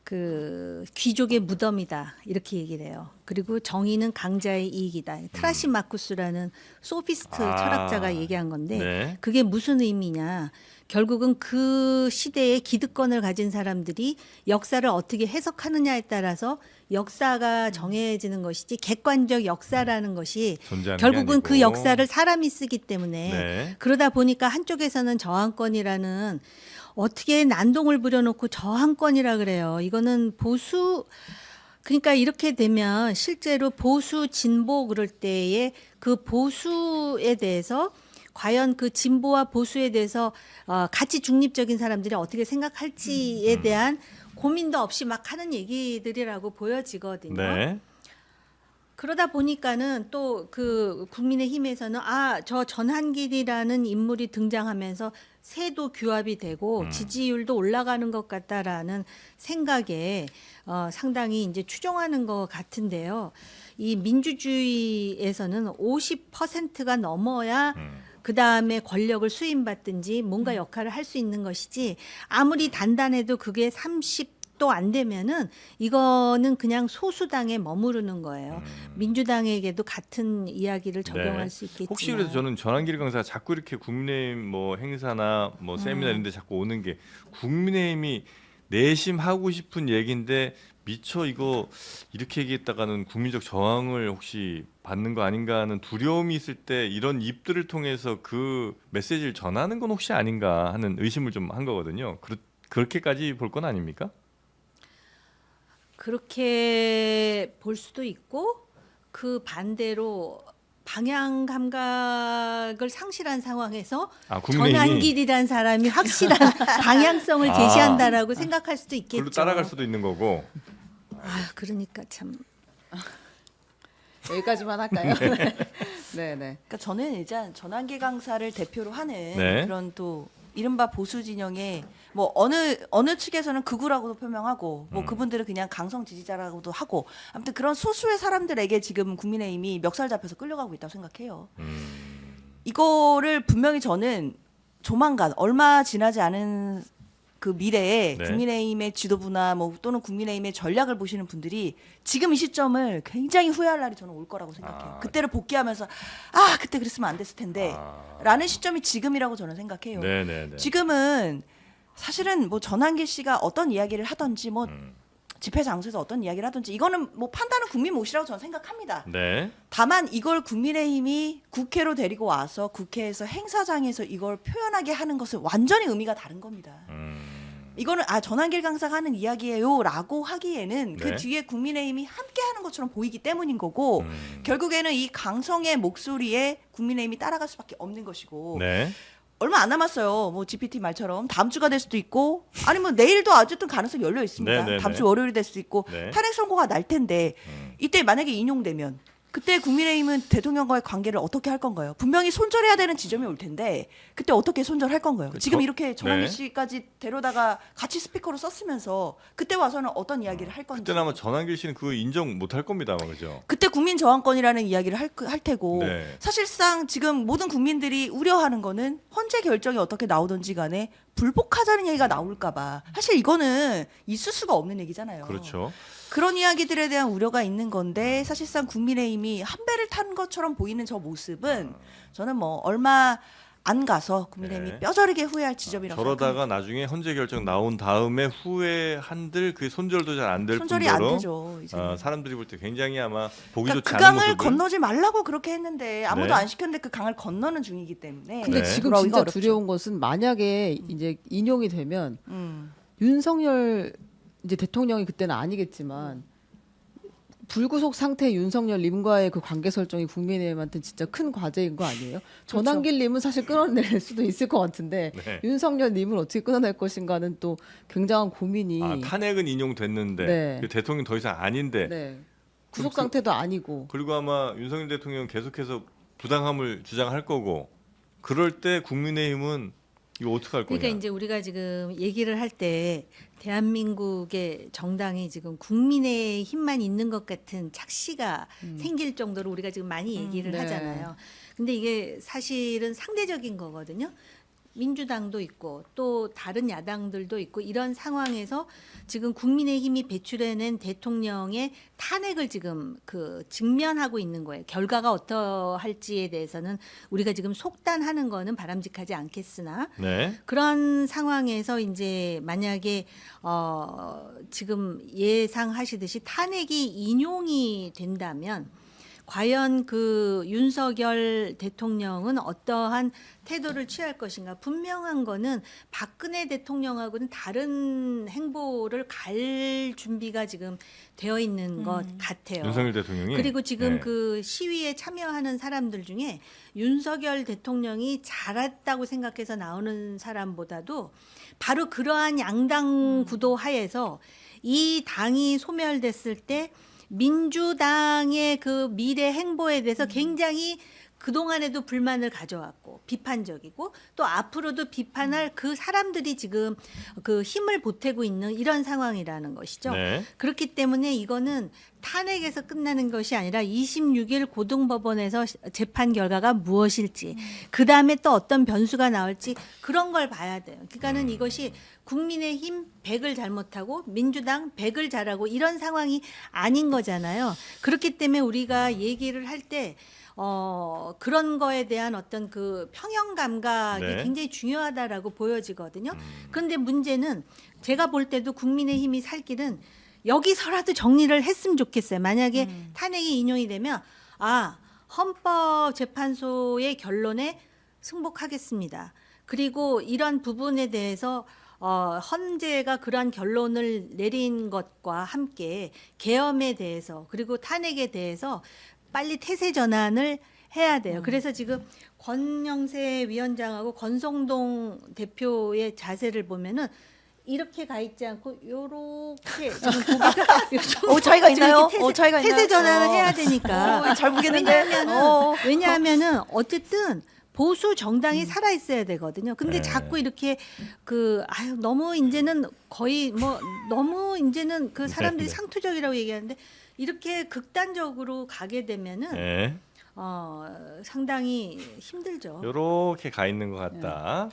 그 귀족의 무덤이다 이렇게 얘기를 해요. 그리고 정의는 강자의 이익이다. 트라시마쿠스라는 소피스트 아, 철학자가 얘기한 건데 네. 그게 무슨 의미냐? 결국은 그 시대의 기득권을 가진 사람들이 역사를 어떻게 해석하느냐에 따라서 역사가 정해지는 것이지 객관적 역사라는 것이 존재하는 게 결국은 그 아니고. 역사를 사람이 쓰기 때문에 네. 그러다 보니까 한쪽에서는 저항권이라는 어떻게 난동을 부려놓고 저항권이라 그래요. 이거는 보수 그러니까 이렇게 되면 실제로 보수 진보 그럴 때에 그 보수에 대해서 과연 그 진보와 보수에 대해서 가치 중립적인 사람들이 어떻게 생각할지에 대한 고민도 없이 막 하는 얘기들이라고 보여지거든요. 네. 그러다 보니까는 또 그 국민의힘에서는 저 전한길이라는 인물이 등장하면서 세도 규합이 되고 지지율도 올라가는 것 같다라는 생각에 상당히 이제 추정하는 것 같은데요. 이 민주주의에서는 50%가 넘어야 그 다음에 권력을 수임받든지 뭔가 역할을 할 수 있는 것이지 아무리 단단해도 그게 30도 안 되면은 이거는 그냥 소수당에 머무르는 거예요. 민주당에게도 같은 이야기를 적용할 네. 수 있겠지만. 혹시 그래서 저는 전한길 강사가 자꾸 이렇게 국민의힘 뭐 행사나 뭐 세미나 이런 데 자꾸 오는 게 국민의힘이 내심 하고 싶은 얘기인데 미처 이거 이렇게 얘기했다가는 국민적 저항을 혹시 받는 거 아닌가 하는 두려움이 있을 때 이런 입들을 통해서 그 메시지를 전하는 건 혹시 아닌가 하는 의심을 좀 한 거거든요. 그렇게까지 볼 건 아닙니까? 그렇게 볼 수도 있고 그 반대로 방향 감각을 상실한 상황에서 국민의힘이 전한길이란 사람이 확실한 방향성을 제시한다라고 생각할 수도 있겠죠. 그걸로 따라갈 수도 있는 거고. 그러니까 참. 여기까지만 할까요? 네, 네. 그러니까 저는 일단 전한길 강사를 대표로 하는 네. 그런 또 이른바 보수 진영의 뭐 어느 측에서는 극우라고도 표명하고 뭐 그분들은 그냥 강성 지지자라고도 하고 아무튼 그런 소수의 사람들에게 지금 국민의힘이 멱살 잡혀서 끌려가고 있다고 생각해요. 이거를 분명히 저는 조만간 얼마 지나지 않은 그 미래에 네. 국민의힘의 지도부나 뭐 또는 국민의힘의 전략을 보시는 분들이 지금 이 시점을 굉장히 후회할 날이 저는 올 거라고 생각해요. 그때를 복귀하면서 그때 그랬으면 안 됐을 텐데 라는 시점이 지금이라고 저는 생각해요. 네네네. 지금은 사실은 뭐 전한길 씨가 어떤 이야기를 하든지 뭐 집회 장소에서 어떤 이야기를 하든지 이거는 뭐 판단은 국민 몫이라고 저는 생각합니다. 네. 다만 이걸 국민의힘이 국회로 데리고 와서 국회에서 행사장에서 이걸 표현하게 하는 것은 완전히 의미가 다른 겁니다. 이거는 전한길 강사가 하는 이야기예요라고 하기에는 네. 그 뒤에 국민의힘이 함께하는 것처럼 보이기 때문인 거고 결국에는 이 강성의 목소리에 국민의힘이 따라갈 수밖에 없는 것이고 네. 얼마 안 남았어요. 뭐 GPT 말처럼 다음 주가 될 수도 있고 아니면 내일도 어쨌든 가능성이 열려 있습니다. 네네네. 다음 주 월요일이 될 수도 있고 네. 탄핵 선고가 날 텐데 이때 만약에 인용되면 그때 국민의힘은 대통령과의 관계를 어떻게 할 건가요? 분명히 손절해야 되는 지점이 올 텐데 그때 어떻게 손절할 건가요? 지금 이렇게 전한길 네. 씨까지 데려다가 같이 스피커로 썼으면서 그때 와서는 어떤 이야기를 할 건지 그때는 아마 전한길 씨는 그거 인정 못 할 겁니다, 아마 그죠? 그때 국민 저항권이라는 이야기를 할 테고 네. 사실상 지금 모든 국민들이 우려하는 거는 헌재 결정이 어떻게 나오든지 간에 불복하자는 얘기가 나올까봐 사실 이거는 있을 수가 없는 얘기잖아요. 그렇죠. 그런 이야기들에 대한 우려가 있는 건데 사실상 국민의힘이 한 배를 탄 것처럼 보이는 저 모습은 저는 뭐 얼마 안 가서 국민의힘이 네. 뼈저리게 후회할 지점이라고 생각합니다. 저러다가 나중에 헌재 결정 나온 다음에 후회한들 그 손절도 잘 안 될 손절이 안 뿐더러 되죠. 이제는. 사람들이 볼 때 굉장히 아마 보기 그러니까 좋지 그 않은 강을 모습을 건너지 말라고 그렇게 했는데 아무도 네. 안 시켰는데 그 강을 건너는 중이기 때문에 근데 네. 지금 돌아오기가 진짜 어렵죠. 두려운 것은 만약에 이제 인용이 되면 윤석열 이제 대통령이 그때는 아니겠지만 불구속 상태 윤석열님과의 그 관계 설정이 국민의힘한테 진짜 큰 과제인 거 아니에요? 전한길님은 사실 끊어낼 수도 있을 것 같은데 네. 윤석열님을 어떻게 끊어낼 것인가는 또 굉장한 고민이. 탄핵은 인용됐는데 네. 그 대통령 더 이상 아닌데 네. 구속 상태도 아니고. 그리고 아마 윤석열 대통령 계속해서 부당함을 주장할 거고 그럴 때 국민의힘은 이거 어떻게 할 거냐? 그러니까 이제 우리가 지금 얘기를 할 때 대한민국의 정당이 지금 국민의 힘만 있는 것 같은 착시가 생길 정도로 우리가 지금 많이 얘기를 네. 하잖아요. 근데 이게 사실은 상대적인 거거든요. 민주당도 있고 또 다른 야당들도 있고 이런 상황에서 지금 국민의힘이 배출해낸 대통령의 탄핵을 지금 그 직면하고 있는 거예요. 결과가 어떠할지에 대해서는 우리가 지금 속단하는 거는 바람직하지 않겠으나 네. 그런 상황에서 이제 만약에 지금 예상하시듯이 탄핵이 인용이 된다면 과연 그 윤석열 대통령은 어떠한 태도를 취할 것인가. 분명한 거는 박근혜 대통령하고는 다른 행보를 갈 준비가 지금 되어 있는 것 같아요. 윤석열 대통령이 그리고 지금 네. 그 시위에 참여하는 사람들 중에 윤석열 대통령이 잘했다고 생각해서 나오는 사람보다도 바로 그러한 양당 구도 하에서 이 당이 소멸됐을 때 민주당의 그 미래 행보에 대해서 굉장히 그동안에도 불만을 가져왔고 비판적이고 또 앞으로도 비판할 그 사람들이 지금 그 힘을 보태고 있는 이런 상황이라는 것이죠. 네. 그렇기 때문에 이거는 탄핵에서 끝나는 것이 아니라 26일 고등법원에서 재판 결과가 무엇일지 그다음에 또 어떤 변수가 나올지 그런 걸 봐야 돼요. 그러니까는 이것이 국민의힘 100을 잘못하고 민주당 100을 잘하고 이런 상황이 아닌 거잖아요. 그렇기 때문에 우리가 얘기를 할 때 그런 거에 대한 어떤 그 평형 감각이 네. 굉장히 중요하다라고 보여지거든요. 그런데 문제는 제가 볼 때도 국민의힘이 살 길은 여기서라도 정리를 했으면 좋겠어요. 만약에 탄핵이 인용이 되면 헌법재판소의 결론에 승복하겠습니다. 그리고 이런 부분에 대해서 헌재가 그러한 결론을 내린 것과 함께 계엄에 대해서 그리고 탄핵에 대해서 빨리 태세 전환을 해야 돼요. 그래서 지금 권영세 위원장하고 권성동 대표의 자세를 보면은 이렇게 가 있지 않고 요렇게 지금 고개가 차이가 있나요? 태세, 차이가 있나요? 태세 전환을 해야 되니까. 잘 모르겠는데. 왜냐하면은 어쨌든 보수 정당이 살아 있어야 되거든요. 근데 네. 자꾸 이렇게 너무 이제는 거의 뭐 너무 이제는 그 사람들이 네. 상투적이라고 얘기하는데 이렇게 극단적으로 가게 되면은 네. 상당히 힘들죠. 이렇게 가 있는 것 같다.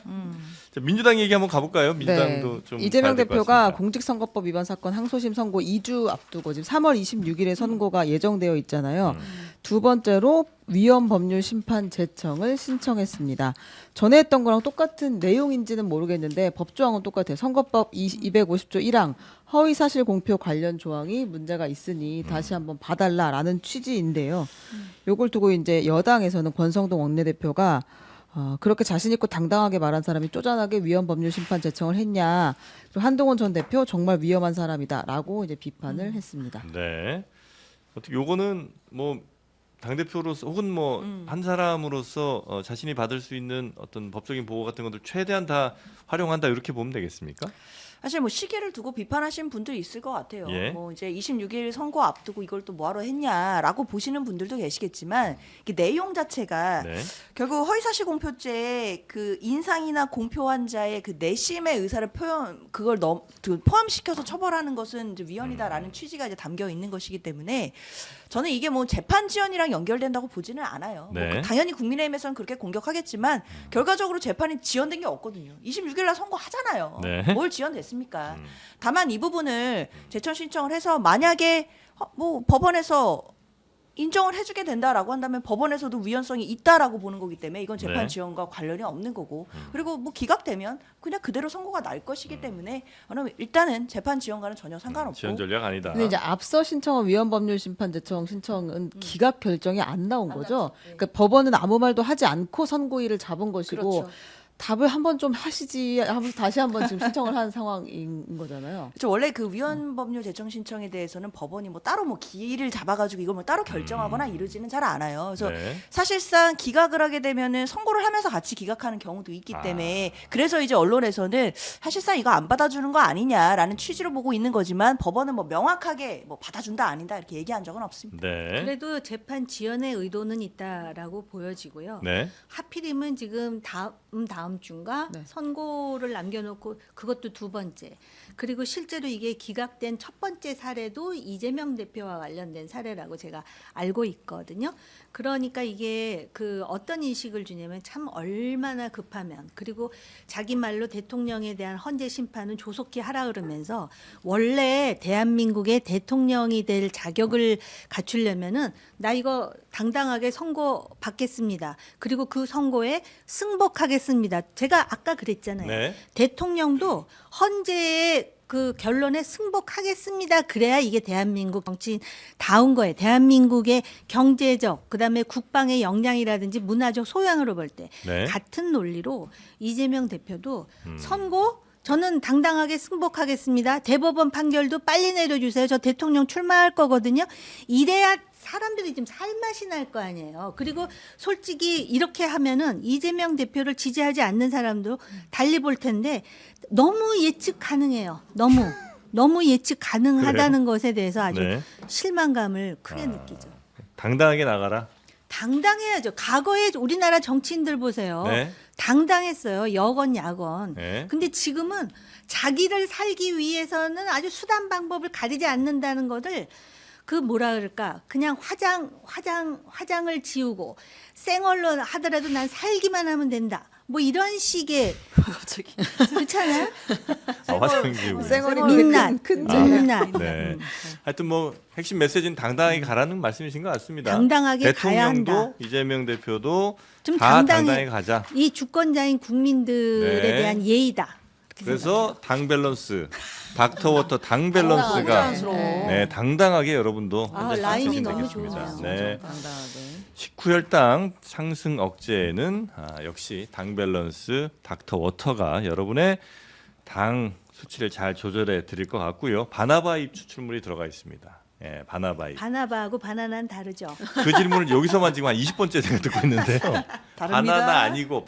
자, 민주당 얘기 한번 가볼까요? 민주당도 네. 좀 이재명 봐야 될것 대표가 같습니다. 공직선거법 위반 사건 항소심 선고 2주 앞두고 지금 3월 26일에 선고가 예정되어 있잖아요. 두 번째로 위헌 법률 심판 제청을 신청했습니다. 전에 했던 거랑 똑같은 내용인지는 모르겠는데 법조항은 똑같아요. 선거법 250조 1항 허위 사실 공표 관련 조항이 문제가 있으니 다시 한번 봐달라라는 취지인데요. 요걸 두고 이제 여당에서는 권성동 원내대표가 그렇게 자신 있고 당당하게 말한 사람이 쪼잔하게 위헌 법률 심판 제청을 했냐. 그리고 한동훈 전 대표 정말 위험한 사람이다라고 이제 비판을 했습니다. 네. 어떻게 요거는 뭐 당대표로서 혹은 뭐 한 사람으로서 자신이 받을 수 있는 어떤 법적인 보호 같은 것들 최대한 다 활용한다 이렇게 보면 되겠습니까? 사실 뭐 시기를 두고 비판하시는 분들이 있을 것 같아요. 예. 뭐 이제 26일 선거 앞두고 이걸 또 뭐하러 했냐라고 보시는 분들도 계시겠지만 이 내용 자체가 네. 결국 허위사실 공표죄 그 인상이나 공표한 자의 그 내심의 의사를 그걸 포함시켜서 처벌하는 것은 이제 위헌이다라는 취지가 이제 담겨 있는 것이기 때문에 저는 이게 뭐 재판 지연이랑 연결된다고 보지는 않아요. 네. 뭐 당연히 국민의힘에서는 그렇게 공격하겠지만 결과적으로 재판이 지연된 게 없거든요. 26일 날 선고하잖아요. 네. 뭘 지연됐습니까? 다만 이 부분을 제청 신청을 해서 만약에 뭐 법원에서 인정을 해주게 된다라고 한다면 법원에서도 위헌성이 있다라고 보는 거기 때문에 이건 재판 네. 지연과 관련이 없는 거고 그리고 뭐 기각되면 그냥 그대로 선고가 날 것이기 때문에 일단은 재판 지연과는 전혀 상관없고 지연 전략 아니다. 근데 이제 앞서 신청한 위헌 법률 심판 제청 신청은 기각 결정이 안 나온 거죠. 그러니까 법원은 아무 말도 하지 않고 선고일을 잡은 것이고 그렇죠. 답을 한번 좀 하시지 하면서 다시 한번 지금 신청을 한 상황인 거잖아요. 그렇죠. 원래 그 위헌 법률 제청 신청에 대해서는 법원이 뭐 따로 뭐 기일을 잡아가지고 이걸 뭐 따로 결정하거나 이러지는 잘 않아요. 그래서 네. 사실상 기각을 하게 되면은 선고를 하면서 같이 기각하는 경우도 있기 때문에 그래서 이제 언론에서는 사실상 이거 안 받아주는 거 아니냐라는 취지로 보고 있는 거지만 법원은 뭐 명확하게 뭐 받아준다 아니다 이렇게 얘기한 적은 없습니다. 네. 그래도 재판 지연의 의도는 있다라고 보여지고요. 네. 하필이면 지금 다음 다음 주인가 네. 선고를 남겨놓고 그것도 두 번째. 그리고 실제로 이게 기각된 첫 번째 사례도 이재명 대표와 관련된 사례라고 제가 알고 있거든요. 그러니까 이게 그 어떤 인식을 주냐면 참 얼마나 급하면 그리고 자기 말로 대통령에 대한 헌재 심판은 조속히 하라 그러면서 원래 대한민국의 대통령이 될 자격을 갖추려면은 나 이거 당당하게 선고 받겠습니다. 그리고 그 선고에 승복하겠습니다. 제가 아까 그랬잖아요. 네. 대통령도 헌재의 그 결론에 승복하겠습니다. 그래야 이게 대한민국 정치인다운 거예요. 대한민국의 경제적, 그다음에 국방의 역량이라든지 문화적 소양으로 볼 때 네. 같은 논리로 이재명 대표도 선고 저는 당당하게 승복하겠습니다. 대법원 판결도 빨리 내려주세요. 저 대통령 출마할 거거든요. 이래야 사람들이 좀 살맛이 날 거 아니에요. 그리고 솔직히 이렇게 하면은 이재명 대표를 지지하지 않는 사람도 달리 볼 텐데 너무 예측 가능해요. 너무 예측 가능하다는 것에 대해서 아주 네. 실망감을 크게 느끼죠. 당당하게 나가라. 당당해야죠. 과거에 우리나라 정치인들 보세요. 네. 당당했어요. 여건 야건. 네. 근데 지금은 자기를 살기 위해서는 아주 수단 방법을 가리지 않는다는 것을 그 뭐라 그럴까 그냥 화장을 지우고 생얼로 하더라도 난 살기만 하면 된다. 뭐 이런 식의 갑자기. 그렇잖아요. 화장지고. 생얼이 민낯, 큰 민낯. 네. 하여튼 뭐 핵심 메시지는 당당하게 가라는 말씀이신 것 같습니다. 당당하게 가야 대통령도 한다. 이재명 대표도 좀 다 당당해. 당당하게 가자. 이 주권자인 국민들에 네. 대한 예의다. 그래서 당 밸런스, 닥터워터 당 너무 밸런스가 자연스러워. 네, 당당하게 여러분도 아, 현재 라임이 상승 너무 되겠습니다. 좋네요. 네. 당당하게. 19혈당 상승 억제에는 역시 당 밸런스 닥터워터가 여러분의 당 수치를 잘 조절해 드릴 것 같고요. 바나바잎 추출물이 들어가 있습니다. 예, 바나바잎. 바나바하고 바나나는 다르죠. 그 질문을 여기서만 지금 한 20번째 제가 듣고 있는데요. 다릅니다. 바나나 아니고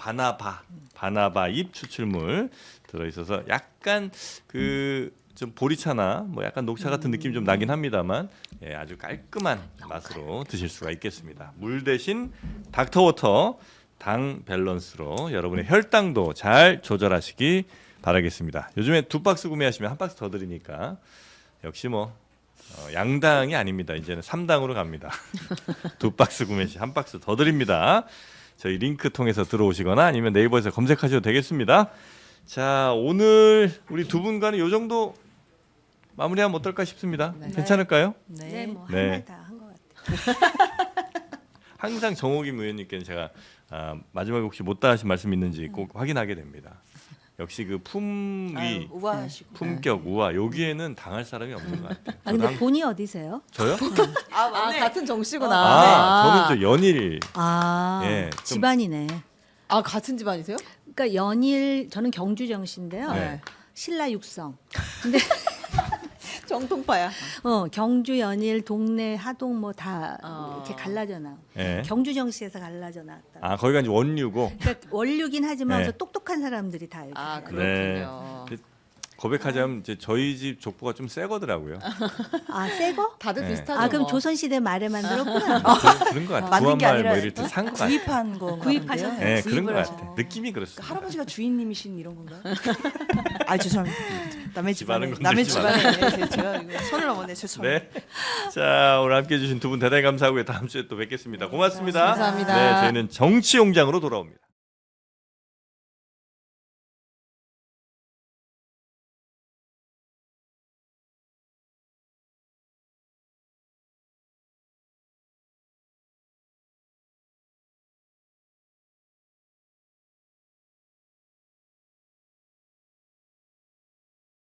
바나바잎 추출물 들어 있어서 약간 그 좀 보리차나 뭐 약간 녹차 같은 느낌이 좀 나긴 합니다만 예, 아주 깔끔한 맛으로 드실 수가 있겠습니다. 물 대신 닥터워터 당 밸런스로 여러분의 혈당도 잘 조절하시기 바라겠습니다. 요즘에 2박스 구매하시면 1박스 더 드리니까 역시 뭐 양당이 아닙니다. 이제는 3당으로 갑니다. 2박스 구매 시 1박스 더 드립니다. 저희 링크 통해서 들어오시거나 아니면 네이버에서 검색하셔도 되겠습니다. 자, 오늘 우리 두 분과는 이 정도 마무리하면 어떨까 싶습니다. 괜찮을까요? 네, 뭐 네. 할 말 다 한 것 같아요. 항상 정호김 의원님께는 제가 마지막에 혹시 못다 하신 말씀 있는지 꼭 확인하게 됩니다. 역시 그 품위, 아유, 우아하시고. 품격, 우아 여기에는 당할 사람이 없는 것 같아요. 아 근데 저도 본이 어디세요? 저요? 아, 아, 맞네. 같은 정씨구나. 저는 저 연일 아 예, 좀- 집안이네. 아, 같은 집안이세요? 그러니까 연일 저는 경주 정씨인데요. 네. 신라 육성. 근데 정통파야. 경주 연일 동네 하동 뭐 다 어. 이렇게 갈라져 나와. 예. 경주 정씨에서 갈라져 나왔다. 아 거기가 이제 원류고 그러니까 원류긴 하지만 네. 그래서 똑똑한 사람들이 다 여기. 아, 살아요. 그렇군요. 네. 고백하자면 이제 저희 집 족보가 좀 세거더라고요. 아 새거? 다들 네. 비슷하죠. 아 그럼 뭐. 조선시대 말에 만들었구나. 그런 것 같아요. 만든 게 구한말 아니라 뭐 이럴 때 산 것 같아요. 구입한 거 구입하셨어요? 네, 그런 것 구입을 같아요. 느낌이 그렇습니다. 할아버지가 주인님이신 이런 건가요? 아 죄송합니다. 남의 집안은 집안에 남의 건들지 집안에 제가 이거 손을 넘었네 죄송합니다. 네. 자, 오늘 함께 해주신 두 분 대단히 감사하고요. 다음 주에 또 뵙겠습니다. 고맙습니다. 감사합니다. 네, 저희는 정치용장으로 돌아옵니다.